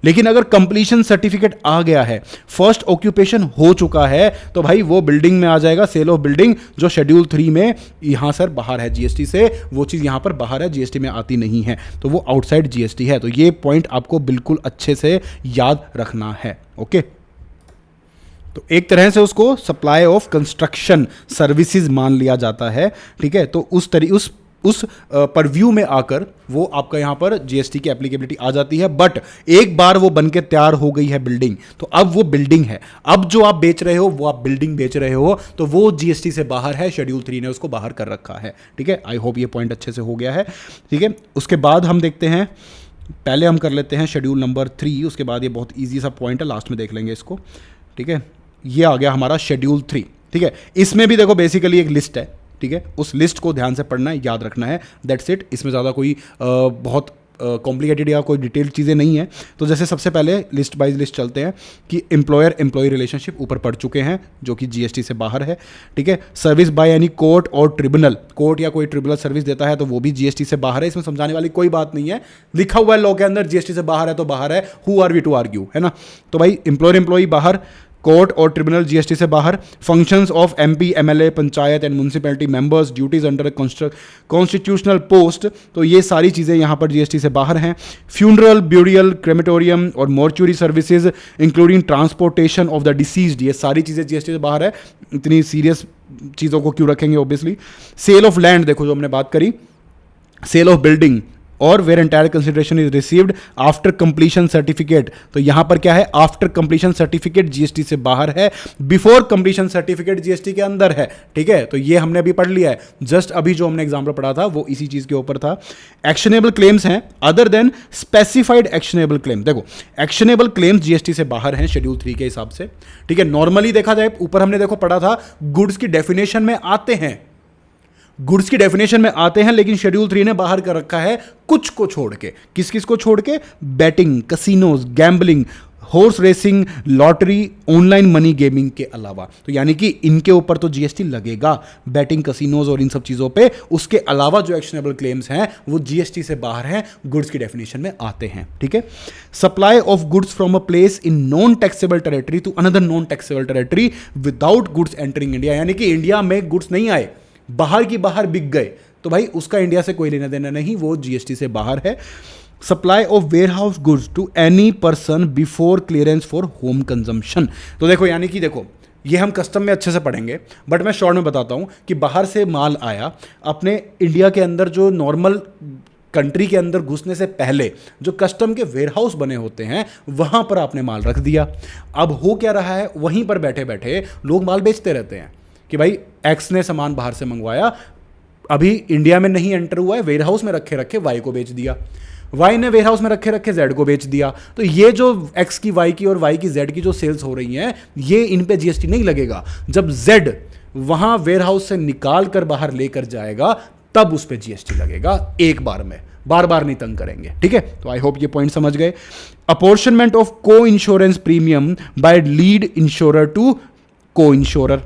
लेकिन अगर कंप्लीशन सर्टिफिकेट आ गया है, फर्स्ट ऑक्यूपेशन हो चुका है, तो भाई वो बिल्डिंग में आ जाएगा, सेल ऑफ बिल्डिंग, जो शेड्यूल 3 में यहाँ सर बाहर है जीएसटी से, वो चीज़ यहाँ पर बाहर है, जीएसटी में आती नहीं है, तो वो आउटसाइड जीएसटी है। तो ये पॉइंट आपको बिल्कुल अच्छे से याद रखना है। ओके, तो एक तरह से उसको सप्लाई ऑफ कंस्ट्रक्शन सर्विसेज मान लिया जाता है। ठीक है, तो उस परव्यू में आकर वो आपका यहाँ पर जीएसटी की एप्लीकेबिलिटी आ जाती है। बट एक बार वो बनके तैयार हो गई है बिल्डिंग, तो अब वो बिल्डिंग है, अब जो आप बेच रहे हो वो आप बिल्डिंग बेच रहे हो, तो वो जीएसटी से बाहर है, शेड्यूल 3 ने उसको बाहर कर रखा है। ठीक है, आई होप ये पॉइंट अच्छे से हो गया है। ठीक है, उसके बाद हम देखते हैं, पहले हम कर लेते हैं शेड्यूल नंबर 3, उसके बाद ये बहुत ईजी सा पॉइंट है, लास्ट में देख लेंगे इसको। ठीक है, ये आ गया हमारा शेड्यूल 3। ठीक है, इसमें भी देखो बेसिकली एक लिस्ट है। ठीक है, उस लिस्ट को ध्यान से पढ़ना है, याद रखना है, दैट्स इट। इसमें ज़्यादा कोई बहुत कॉम्प्लिकेटेड या कोई डिटेल चीज़ें नहीं है। तो जैसे सबसे पहले लिस्ट बाइज लिस्ट चलते हैं कि एम्प्लॉयर एम्प्लॉय रिलेशनशिप ऊपर पढ़ चुके हैं, जो कि जीएसटी से बाहर है। ठीक है, सर्विस बाय एनी कोर्ट और ट्रिब्यूनल, कोर्ट या कोई ट्रिब्यूनल सर्विस देता है तो वो भी जीएसटी से बाहर है। इसमें समझाने वाली कोई बात नहीं है, लिखा हुआ है लॉ के अंदर, जीएसटी से बाहर है तो बाहर है, who are we to argue, है ना। तो भाई एम्प्लॉयर एम्प्लॉय बाहर, कोर्ट और ट्रिब्यूनल जीएसटी से बाहर, functions of MP MLA panchayat and municipality members, duties under constitutional post, तो ये सारी चीज़ें यहाँ पर जीएसटी से बाहर हैं। फ्यूनरल, ब्यूरियल, क्रेमेटोरियम और mortuary services including transportation of the deceased, ये सारी चीज़ें जीएसटी से बाहर है। इतनी सीरियस चीज़ों को क्यों रखेंगे, ऑब्वियसली। सेल ऑफ लैंड, देखो जो हमने बात करी, सेल ऑफ बिल्डिंग और where entire consideration is received after completion certificate, तो यहां पर क्या है, आफ्टर कंप्लीशन सर्टिफिकेट जीएसटी से बाहर है, बिफोर कंप्लीशन सर्टिफिकेट जीएसटी के अंदर है। ठीक है, तो ये हमने अभी पढ़ लिया है, जस्ट अभी जो हमने एग्जाम्पल पढ़ा था वो इसी चीज के ऊपर था। एक्शनेबल क्लेम्स हैं other than specified actionable claim, देखो एक्शनेबल क्लेम्स जीएसटी से बाहर हैं शेड्यूल 3 के हिसाब से। ठीक है, नॉर्मली देखा जाए, ऊपर हमने देखो पढ़ा था गुड्स की डेफिनेशन में आते हैं, गुड्स की डेफिनेशन में आते हैं, लेकिन शेड्यूल 3 ने बाहर कर रखा है कुछ को छोड़ के। किस किस को छोड़ के? Batting, casinos, gambling, horse racing, lottery, online money gaming के अलावा। तो यानी कि इनके ऊपर तो जीएसटी लगेगा, बैटिंग, कसिनोज और इन सब चीज़ों पे। उसके अलावा जो एक्शनेबल क्लेम्स हैं वो जीएसटी से बाहर हैं, गुड्स की डेफिनेशन में आते हैं। ठीक है। Supply of goods from a place in non taxable territory to another non taxable territory without goods entering India, यानी कि इंडिया में गुड्स नहीं आए, बाहर की बाहर बिक गए, तो भाई उसका इंडिया से कोई लेना देना नहीं, वो जीएसटी से बाहर है। Supply of warehouse goods to any person before clearance for home consumption. तो देखो, यानी कि देखो, ये हम कस्टम में अच्छे से पढ़ेंगे, बट मैं शॉर्ट में बताता हूं कि बाहर से माल आया, अपने इंडिया के अंदर जो नॉर्मल कंट्री के अंदर घुसने से पहले जो कस्टम के वेयर हाउस बने होते हैं वहां पर आपने माल रख दिया। अब हो क्या रहा है, वहीं पर बैठे बैठे लोग माल बेचते रहते हैं कि भाई एक्स ने सामान बाहर से मंगवाया, अभी इंडिया में नहीं एंटर हुआ है, वेयर हाउस में रखे रखे वाई को बेच दिया, वाई ने वेयर हाउस में रखे रखे जेड को बेच दिया। तो ये जो एक्स की वाई की और वाई की जेड की जो सेल्स हो रही हैं, ये इन पे जीएसटी नहीं लगेगा। जब जेड वहां वेयर हाउस से निकाल कर बाहर लेकर जाएगा तब उस पे जीएसटी लगेगा, एक बार में, बार बार नहीं तंग करेंगे। ठीक है, तो आई होप ये पॉइंट समझ गए। Apportionment of co insurance premium by lead insurer to co insurer.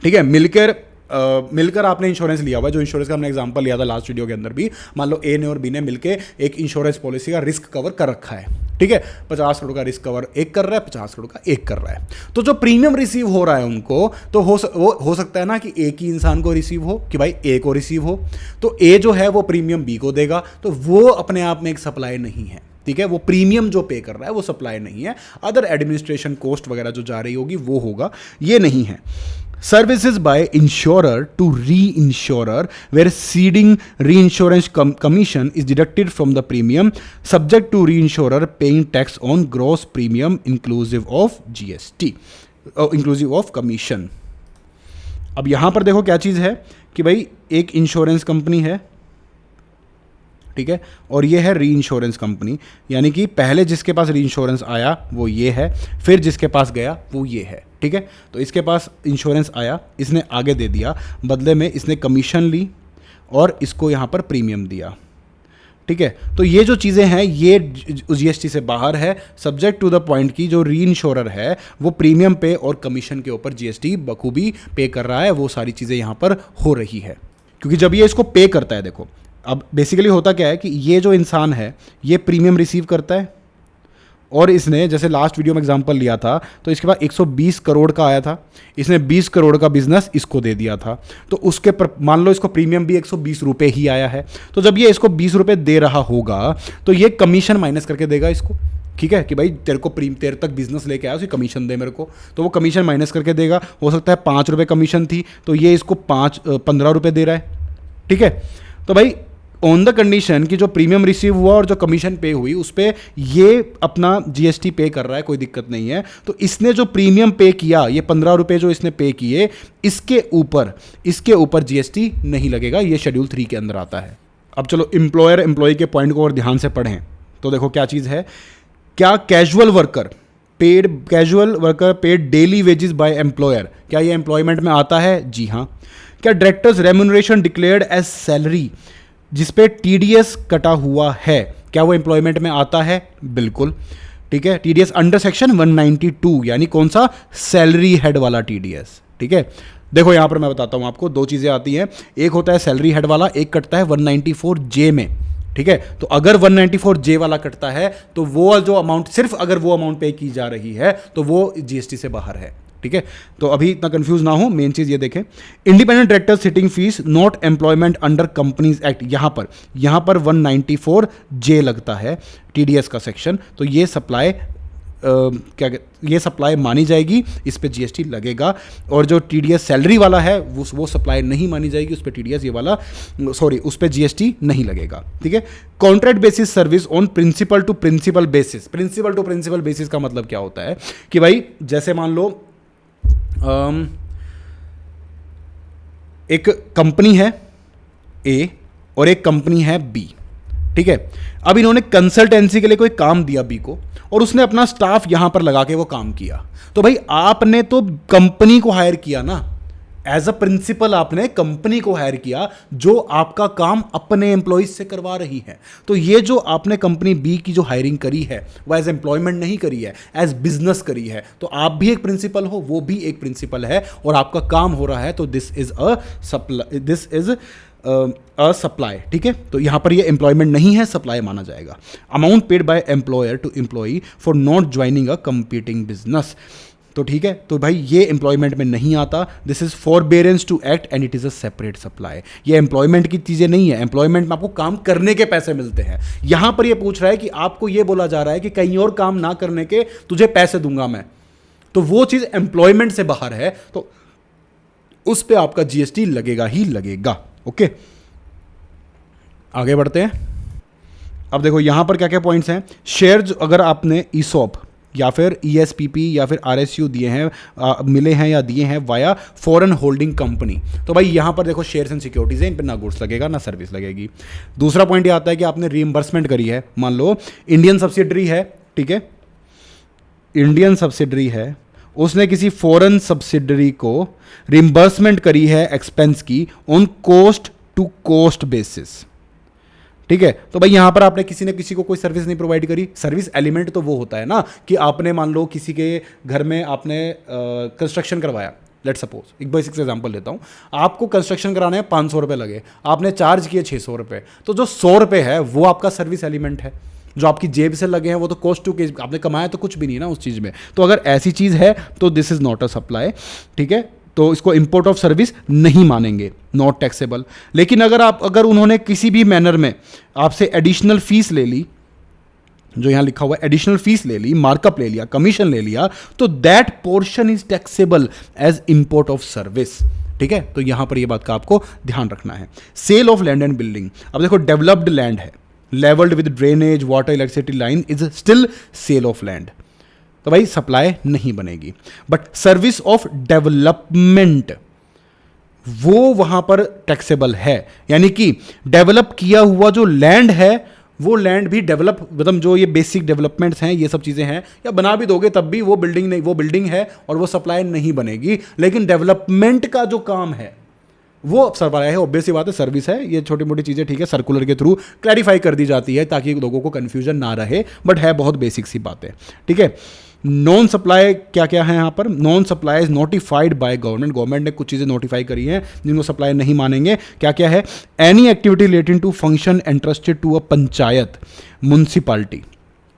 ठीक है, मिलकर आपने इंश्योरेंस लिया हुआ है, जो इंश्योरेंस का हमने एग्जांपल लिया था लास्ट वीडियो के अंदर भी। मान लो ए ने और बी ने मिलकर एक इंश्योरेंस पॉलिसी का रिस्क कवर कर रखा है। ठीक है, 50 करोड़ का रिस्क कवर एक कर रहा है, 50 करोड़ का एक कर रहा है। तो जो प्रीमियम रिसीव हो रहा है उनको, तो हो सकता है ना कि एक ही इंसान को रिसीव हो, कि भाई ए को रिसीव हो, तो ए जो है वो प्रीमियम बी को देगा, तो वो अपने आप में एक सप्लाई नहीं है। ठीक है, वो प्रीमियम जो पे कर रहा है वो सप्लाई नहीं है, अदर एडमिनिस्ट्रेशन कॉस्ट वगैरह जो जा रही होगी वो होगा, ये नहीं है। Services by insurer to reinsurer where ceding reinsurance commission is deducted from the premium subject to reinsurer paying tax on gross premium inclusive of GST, inclusive of commission। अब यहां पर देखो क्या चीज़ है कि भाई एक इंश्योरेंस कंपनी है, ठीक है, और ये है री इंश्योरेंस कंपनी, यानी कि पहले जिसके पास री इंश्योरेंस आया वो ये है, फिर जिसके पास गया वो ये है। ठीक है, तो इसके पास इंश्योरेंस आया, इसने आगे दे दिया, बदले में इसने कमीशन ली और इसको यहाँ पर प्रीमियम दिया। ठीक है, तो ये जो चीज़ें हैं ये जीएसटी से बाहर है, सब्जेक्ट टू द पॉइंट की जो री इंश्योरर है वो प्रीमियम पे और कमीशन के ऊपर जीएसटी बखूबी पे कर रहा है, वो सारी चीज़ें यहाँ पर हो रही है। क्योंकि जब ये इसको पे करता है, देखो अब बेसिकली होता क्या है कि ये जो इंसान है ये प्रीमियम रिसीव करता है, और इसने जैसे लास्ट वीडियो में एग्जांपल लिया था तो इसके पास 120 करोड़ का आया था, इसने 20 करोड़ का बिजनेस इसको दे दिया था, तो उसके मान लो इसको प्रीमियम भी 120 रुपये ही आया है। तो जब ये इसको 20 रुपये दे रहा होगा तो ये कमीशन माइनस करके देगा इसको। ठीक है, कि भाई तेरे तक बिजनेस लेके आया, उसकी कमीशन दे मेरे को, तो वो कमीशन माइनस करके देगा। हो सकता है 5 रुपये कमीशन थी तो ये इसको 15 रुपये दे रहा है। ठीक है, तो भाई ऑन द कंडीशन कि जो प्रीमियम रिसीव हुआ और जो कमीशन पे हुई उस पर ये अपना जीएसटी पे कर रहा है, कोई दिक्कत नहीं है। तो इसने जो प्रीमियम पे किया, ये 15 रुपये जो इसने पे किए, इसके ऊपर जीएसटी नहीं लगेगा, ये शेड्यूल 3 के अंदर आता है। अब चलो एम्प्लॉयर एम्प्लॉय के पॉइंट को और ध्यान से पढ़ें तो देखो क्या चीज़ है। क्या casual worker paid daily wages by employer, क्या ये एम्प्लॉयमेंट में आता है? जी हाँ। क्या directors remuneration declared as salary जिसपे टीडीएस कटा हुआ है, क्या वो एम्प्लॉयमेंट में आता है? बिल्कुल। ठीक है, टीडीएस अंडर सेक्शन 192, यानी कौन सा? सैलरी हेड वाला टीडीएस। ठीक है, देखो यहां पर मैं बताता हूं आपको, दो चीजें आती हैं, एक होता है सैलरी हेड वाला, एक कटता है 194J में। ठीक है, तो अगर 194J वाला कटता है तो वो जो अमाउंट, सिर्फ अगर वो अमाउंट पे की जा रही है तो वो जीएसटी से बाहर है। ठीक है, तो अभी इतना कंफ्यूज ना हो, मेन चीज ये देखें, independent director sitting fees not employment under companies act, यहां पर 194J लगता है टीडीएस का सेक्शन, तो ये सप्लाई ये सप्लाई मानी जाएगी, इस पे जीएसटी लगेगा। और जो टीडीएस सैलरी वाला है वो सप्लाई नहीं मानी जाएगी, उस पे टीडीएस उस पे जीएसटी नहीं लगेगा। ठीक है, contract basis service on principal to principal basis. Principal to principal basis का मतलब क्या होता है कि भाई जैसे मान लो एक कंपनी है ए और एक कंपनी है बी। ठीक है, अब इन्होंने कंसल्टेंसी के लिए कोई काम दिया बी को और उसने अपना स्टाफ यहां पर लगा के वो काम किया, तो भाई आपने तो कंपनी को हायर किया ना, एज अ प्रिंसिपल आपने कंपनी को हायर किया जो आपका काम अपने एम्प्लॉयज से करवा रही है। तो ये जो आपने कंपनी बी की जो हायरिंग करी है वो एज एम्प्लॉयमेंट नहीं करी है, एज बिजनेस करी है। तो आप भी एक प्रिंसिपल हो, वो भी एक प्रिंसिपल है और आपका काम हो रहा है। तो दिस इज अ सप्लाई। ठीक है, तो यहां पर ये एम्प्लॉयमेंट नहीं है, सप्लाई माना जाएगा। Amount paid by employer to employee for not joining a competing business. तो ठीक है, तो भाई ये एम्प्लॉयमेंट में नहीं आता। This is forbearance to act and it is a separate supply. ये एम्प्लॉयमेंट की चीजें नहीं है। एम्प्लॉयमेंट में आपको काम करने के पैसे मिलते हैं। यहां पर ये पूछ रहा है कि आपको ये बोला जा रहा है कि कहीं और काम ना करने के तुझे पैसे दूंगा मैं, तो वो चीज एम्प्लॉयमेंट से बाहर है, तो उस पर आपका जीएसटी लगेगा ही लगेगा। ओके, आगे बढ़ते हैं। अब देखो यहां पर क्या क्या पॉइंट्स हैं। शेयर्स अगर आपने ईसॉप या फिर ईएसपीपी या फिर आरएसयू दिए हैं, मिले हैं या दिए हैं वाया फॉरेन होल्डिंग कंपनी, तो भाई यहां पर देखो शेयर्स एंड सिक्योरिटीज है, इन पर ना गुड्स लगेगा ना सर्विस लगेगी। दूसरा पॉइंट ये आता है कि आपने रीइंबर्समेंट करी है। मान लो इंडियन सब्सिडरी है, ठीक है, इंडियन सब्सिडरी है, उसने किसी फॉरेन सब्सिडरी को रिइंबर्समेंट करी है एक्सपेंस की on cost to cost basis. ठीक है, तो भाई यहां पर आपने किसी ने किसी को कोई सर्विस नहीं प्रोवाइड करी। सर्विस एलिमेंट तो वो होता है ना कि आपने मान लो किसी के घर में आपने कंस्ट्रक्शन करवाया। लेट सपोज एक बेसिक एग्जांपल लेता हूं, आपको कंस्ट्रक्शन कराने में 500 रुपये लगे, आपने चार्ज किए 600 रुपये, तो जो 100 रुपये है वो आपका सर्विस एलिमेंट है। जो आपकी जेब से लगे हैं वो तो कॉस्ट टू केस, आपने कमाया तो कुछ भी नहीं ना उस चीज़ में। तो अगर ऐसी चीज़ है तो this is not a supply. ठीक है, तो इसको इंपोर्ट ऑफ सर्विस नहीं मानेंगे, नॉट टैक्सेबल। लेकिन अगर उन्होंने किसी भी मैनर में आपसे एडिशनल फीस ले ली, जो यहां लिखा हुआ है एडिशनल फीस ले ली, मार्कअप ले लिया, कमीशन ले लिया, तो that portion is taxable as import of service. ठीक है, तो यहां पर यह बात का आपको ध्यान रखना है। Sale of land and building, अब देखो डेवलप्ड लैंड है, levelled with drainage water electricity line, is still sale of land, तो भाई सप्लाई नहीं बनेगी। बट सर्विस ऑफ डेवलपमेंट वो वहां पर टैक्सेबल है, यानी कि डेवलप किया हुआ जो लैंड है वो लैंड भी डेवलप, मतलब जो ये बेसिक डेवलपमेंट्स हैं ये सब चीज़ें हैं, या बना भी दोगे तब भी वो बिल्डिंग नहीं, वो बिल्डिंग है और वो सप्लाई नहीं बनेगी। लेकिन डेवलपमेंट का जो काम है वो सप्लाई है, ऑब्वियस सी बात है, सर्विस है। ये छोटी मोटी चीज़ें ठीक है सर्कुलर के थ्रू क्लैरिफाई कर दी जाती है ताकि लोगों को कन्फ्यूजन ना रहे, बट है बहुत बेसिक सी बात है। ठीक है, नॉन सप्लाई क्या क्या है यहाँ पर। Non supply is notified by government, government ने कुछ चीज़ें नोटिफाई करी हैं जिनको सप्लाई नहीं मानेंगे। क्या क्या है, any activity relating to function entrusted to a panchayat municipality,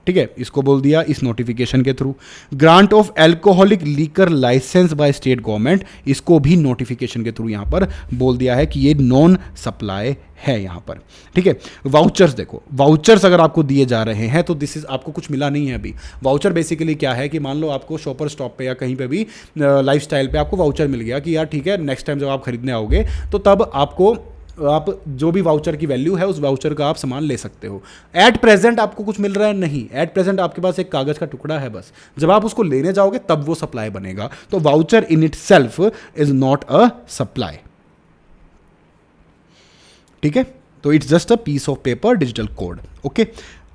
ठीक है, इसको बोल दिया इस नोटिफिकेशन के through. Grant of alcoholic liquor licence by state government, इसको भी नोटिफिकेशन के थ्रू यहां पर बोल दिया है कि ये नॉन सप्लाई है यहां पर। ठीक है, वाउचर्स देखो, वाउचर्स अगर आपको दिए जा रहे हैं तो दिस इज, आपको कुछ मिला नहीं है अभी। वाउचर बेसिकली क्या है कि मान लो आपको शॉपर स्टॉप पे या कहीं पे भी लाइफस्टाइल पे आपको वाउचर मिल गया कि यार ठीक है नेक्स्ट टाइम जब आप खरीदने आओगे तो तब आपको आप जो भी वाउचर की वैल्यू है उस वाउचर का आप सामान ले सकते हो। एट प्रेजेंट आपको कुछ मिल रहा है नहीं, एट प्रेजेंट आपके पास एक कागज का टुकड़ा है बस, जब आप उसको लेने जाओगे तब वो सप्लाई बनेगा। तो voucher in itself is not a supply. ठीक है, तो it's just a piece of paper digital code. Okay,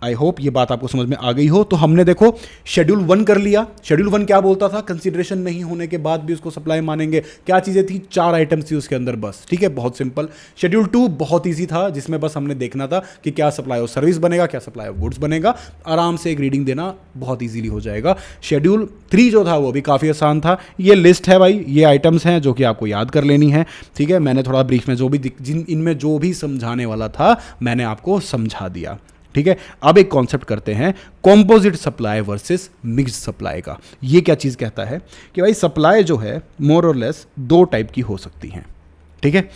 I hope ये बात आपको समझ में आ गई हो। तो हमने देखो शेड्यूल 1 कर लिया। शेड्यूल 1 क्या बोलता था, कंसीडरेशन नहीं होने के बाद भी उसको सप्लाई मानेंगे। क्या चीज़ें थी, 4 आइटम्स थी उसके अंदर बस। ठीक है, बहुत सिंपल। शेड्यूल 2 बहुत ईजी था, जिसमें बस हमने देखना था कि क्या सप्लाई ऑफ सर्विस बनेगा, क्या सप्लाई ऑफ गुड्स बनेगा। आराम से एक रीडिंग देना बहुत ईजीली हो जाएगा। शेड्यूल 3 जो था वो भी काफ़ी आसान था। ये लिस्ट है भाई, ये आइटम्स हैं जो कि आपको याद कर लेनी है। ठीक है, मैंने थोड़ा ब्रीफ में जो भी इनमें जो भी समझाने वाला था मैंने आपको समझा दिया। ठीक है, अब एक कॉन्सेप्ट करते हैं composite supply versus mixed supply का। ये क्या चीज़ कहता है कि भाई सप्लाई जो है मोर और लेस 2 टाइप की हो सकती हैं। ठीक है,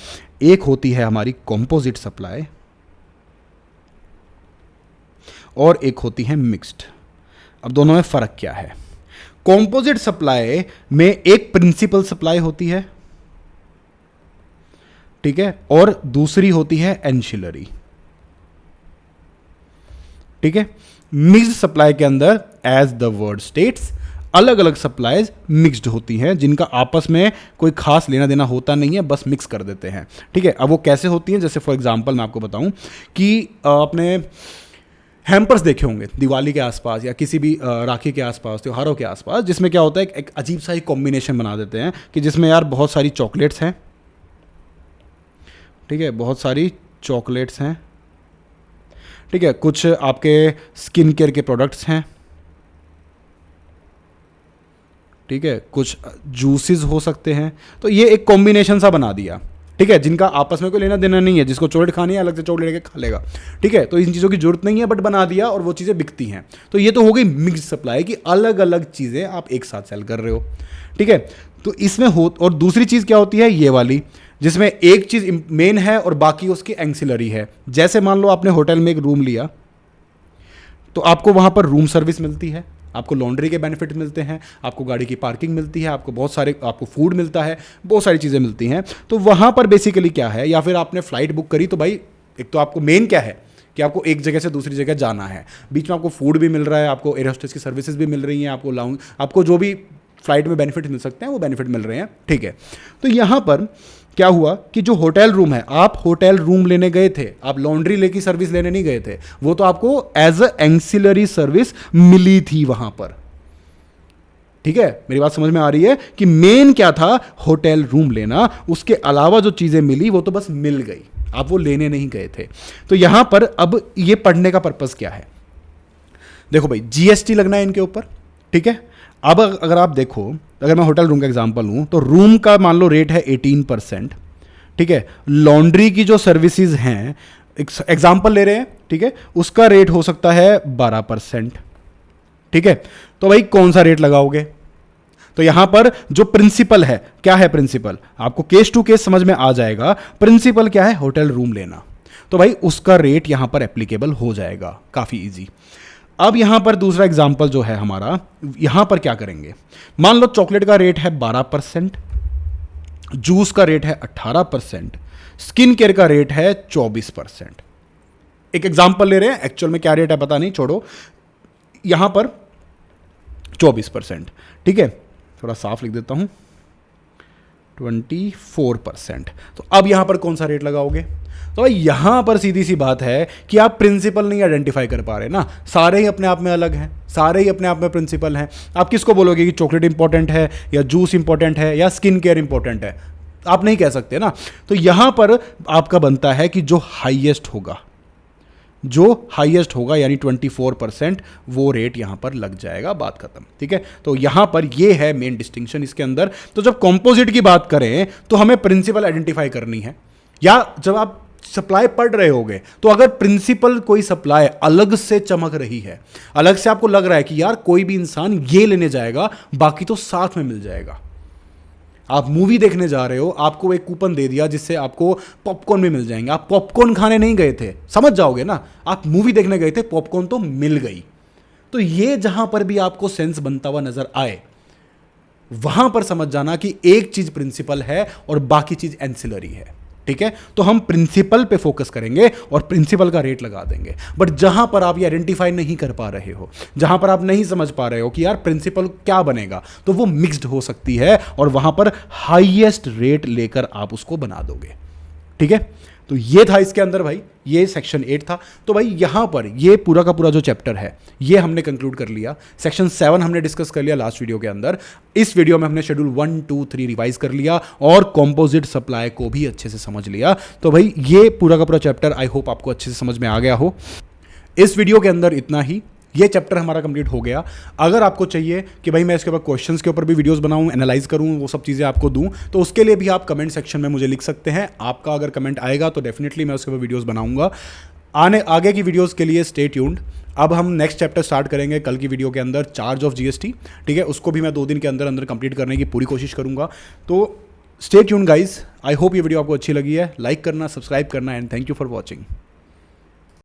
एक होती है हमारी कॉम्पोजिट सप्लाई और एक होती है मिक्स्ड। अब दोनों में फ़र्क क्या है। कॉम्पोजिट सप्लाई में एक प्रिंसिपल सप्लाई होती है, ठीक है, और दूसरी होती है एंशिलरी। ठीक है, मिक्स्ड सप्लाई के अंदर एज द वर्ड स्टेट्स अलग अलग सप्लाईज मिक्स्ड होती हैं जिनका आपस में कोई खास लेना देना होता नहीं है, बस मिक्स कर देते हैं। ठीक है, अब वो कैसे होती हैं, जैसे फॉर एग्जांपल मैं आपको बताऊं कि आपने हैम्पर्स देखे होंगे दिवाली के आसपास या किसी भी राखी के आसपास, त्योहारों के आसपास, जिसमें क्या होता है एक अजीब सा ही कॉम्बिनेशन बना देते हैं कि जिसमें यार बहुत सारी चॉकलेट्स हैं, ठीक है, बहुत सारी चॉकलेट्स हैं, ठीक है, कुछ आपके स्किन केयर के प्रोडक्ट्स हैं, ठीक है, कुछ जूसेस हो सकते हैं। तो ये एक कॉम्बिनेशन सा बना दिया, ठीक है, जिनका आपस में कोई लेना देना नहीं है, जिसको चॉकलेट खानी है अलग से चॉकलेट लेके खा लेगा, ठीक है। तो इन चीज़ों की जरूरत नहीं है, बट बना दिया और वो चीज़ें बिकती हैं। तो ये तो हो गई मिक्स सप्लाई की, अलग अलग चीज़ें आप एक साथ सेल कर रहे हो, ठीक है। तो इसमें हो, और दूसरी चीज़ क्या होती है, ये वाली, जिसमें एक चीज़ मेन है और बाकी उसकी एंसिलरी है। जैसे मान लो आपने होटल में एक रूम लिया, तो आपको वहाँ पर रूम सर्विस मिलती है, आपको लॉन्ड्री के बेनिफिट मिलते हैं, आपको गाड़ी की पार्किंग मिलती है, आपको बहुत सारे, आपको फूड मिलता है, बहुत सारी चीज़ें मिलती हैं। तो वहाँ पर बेसिकली क्या है, या फिर आपने फ्लाइट बुक करी तो भाई एक तो आपको मेन क्या है कि आपको एक जगह से दूसरी जगह जाना है, बीच में आपको फूड भी मिल रहा है, आपको एयर होस्टेस की सर्विसेज भी मिल रही हैं, आपको लाउंज, आपको जो भी फ्लाइट में बेनिफिट मिल सकते हैं वो बेनिफिट मिल रहे हैं, ठीक है। तो यहाँ पर क्या हुआ कि जो होटल रूम है, आप होटल रूम लेने गए थे, आप लॉन्ड्री लेकी सर्विस लेने नहीं गए थे, वो तो आपको एज अ एंसिलरी सर्विस मिली थी वहां पर, ठीक है। मेरी बात समझ में आ रही है कि मेन क्या था, होटल रूम लेना, उसके अलावा जो चीजें मिली वो तो बस मिल गई, आप वो लेने नहीं गए थे। तो यहां पर अब ये पढ़ने का पर्पस क्या है, देखो भाई जीएसटी लगना है इनके ऊपर, ठीक है। अब अगर आप देखो, अगर मैं होटल रूम का एग्जांपल लूं तो रूम का मान लो रेट है 18%, ठीक है। लॉन्ड्री की जो सर्विसेज हैं, एग्जांपल ले रहे हैं, ठीक है, उसका रेट हो सकता है 12%, ठीक है। तो भाई कौन सा रेट लगाओगे, तो यहां पर जो प्रिंसिपल है, क्या है प्रिंसिपल, आपको केस टू केस समझ में आ जाएगा। प्रिंसिपल क्या है, होटल रूम लेना, तो भाई उसका रेट यहां पर एप्लीकेबल हो जाएगा, काफी इजी। अब यहां पर दूसरा एग्जांपल जो है हमारा, यहां पर क्या करेंगे, मान लो चॉकलेट का रेट है 12%, जूस का रेट है 18%, स्किन केयर का रेट है 24%। एक एग्जांपल ले रहे हैं, एक्चुअल में क्या रेट है पता नहीं, छोड़ो, यहां पर 24%, ठीक है, थोड़ा साफ लिख देता हूं, 24%। तो अब यहां पर कौन सा रेट लगाओगे, तो यहां पर सीधी सी बात है कि आप प्रिंसिपल नहीं आइडेंटिफाई कर पा रहे ना, सारे ही अपने आप में अलग हैं, सारे ही अपने आप में प्रिंसिपल हैं। आप किसको बोलोगे कि चॉकलेट इंपॉर्टेंट है या जूस इंपॉर्टेंट है या स्किन केयर इंपॉर्टेंट है, आप नहीं कह सकते ना। तो यहां पर आपका बनता है कि जो हाईएस्ट होगा, जो हाईएस्ट होगा यानी 24%, वो रेट यहां पर लग जाएगा, बात खत्म, ठीक है। तो यहां पर ये है मेन डिस्टिंक्शन इसके अंदर। तो जब कंपोजिट की बात करें तो हमें प्रिंसिपल आइडेंटिफाई करनी है, या जब आप सप्लाई पढ़ रहे होगे तो अगर प्रिंसिपल कोई सप्लाई अलग से चमक रही है, अलग से आपको लग रहा है कि यार कोई भी इंसान ये लेने जाएगा, बाकी तो साथ में मिल जाएगा। आप मूवी देखने जा रहे हो, आपको एक कूपन दे दिया जिससे आपको पॉपकॉर्न भी मिल जाएंगे, आप पॉपकॉर्न खाने नहीं गए थे, समझ जाओगे ना, आप मूवी देखने गए थे, पॉपकॉर्न तो मिल गई। तो ये जहां पर भी आपको सेंस बनता हुआ नजर आए, वहां पर समझ जाना कि एक चीज प्रिंसिपल है और बाकी चीज एंसिलरी है, ठीक है। तो हम प्रिंसिपल पे फोकस करेंगे और प्रिंसिपल का रेट लगा देंगे। बट जहां पर आप ये आइडेंटिफाई नहीं कर पा रहे हो, जहां पर आप नहीं समझ पा रहे हो कि यार प्रिंसिपल क्या बनेगा, तो वो मिक्स्ड हो सकती है और वहां पर हाईएस्ट रेट लेकर आप उसको बना दोगे, ठीक है। तो ये था इसके अंदर भाई, ये सेक्शन 8 था। तो भाई यहां पर ये पूरा का पूरा जो चैप्टर है ये हमने कंक्लूड कर लिया। सेक्शन 7 हमने डिस्कस कर लिया लास्ट वीडियो के अंदर। इस वीडियो में हमने शेड्यूल 1, 2, 3 रिवाइज कर लिया और कंपोजिट सप्लाई को भी अच्छे से समझ लिया। तो भाई ये पूरा का पूरा चैप्टर आई होप आपको अच्छे से समझ में आ गया हो। इस वीडियो के अंदर इतना ही, ये चैप्टर हमारा कंप्लीट हो गया। अगर आपको चाहिए कि भाई मैं इसके ऊपर क्वेश्चंस के ऊपर भी वीडियोस बनाऊं, एनालाइज करूं, वो सब चीज़ें आपको दूं, तो उसके लिए भी आप कमेंट सेक्शन में मुझे लिख सकते हैं। आपका अगर कमेंट आएगा तो डेफिनेटली मैं उसके ऊपर वीडियोस बनाऊंगा। आगे की वीडियोस के लिए स्टे ट्यून्ड। अब हम नेक्स्ट चैप्टर स्टार्ट करेंगे कल की वीडियो के अंदर, चार्ज ऑफ जीएसटी, ठीक है। उसको भी मैं 2 दिन के अंदर अंदर कंप्लीट करने की पूरी कोशिश करूंगा। तो स्टे ट्यून्ड गाइज। आई होप ये वीडियो आपको अच्छी लगी है। लाइक करना, सब्सक्राइब करना and thank you for watching.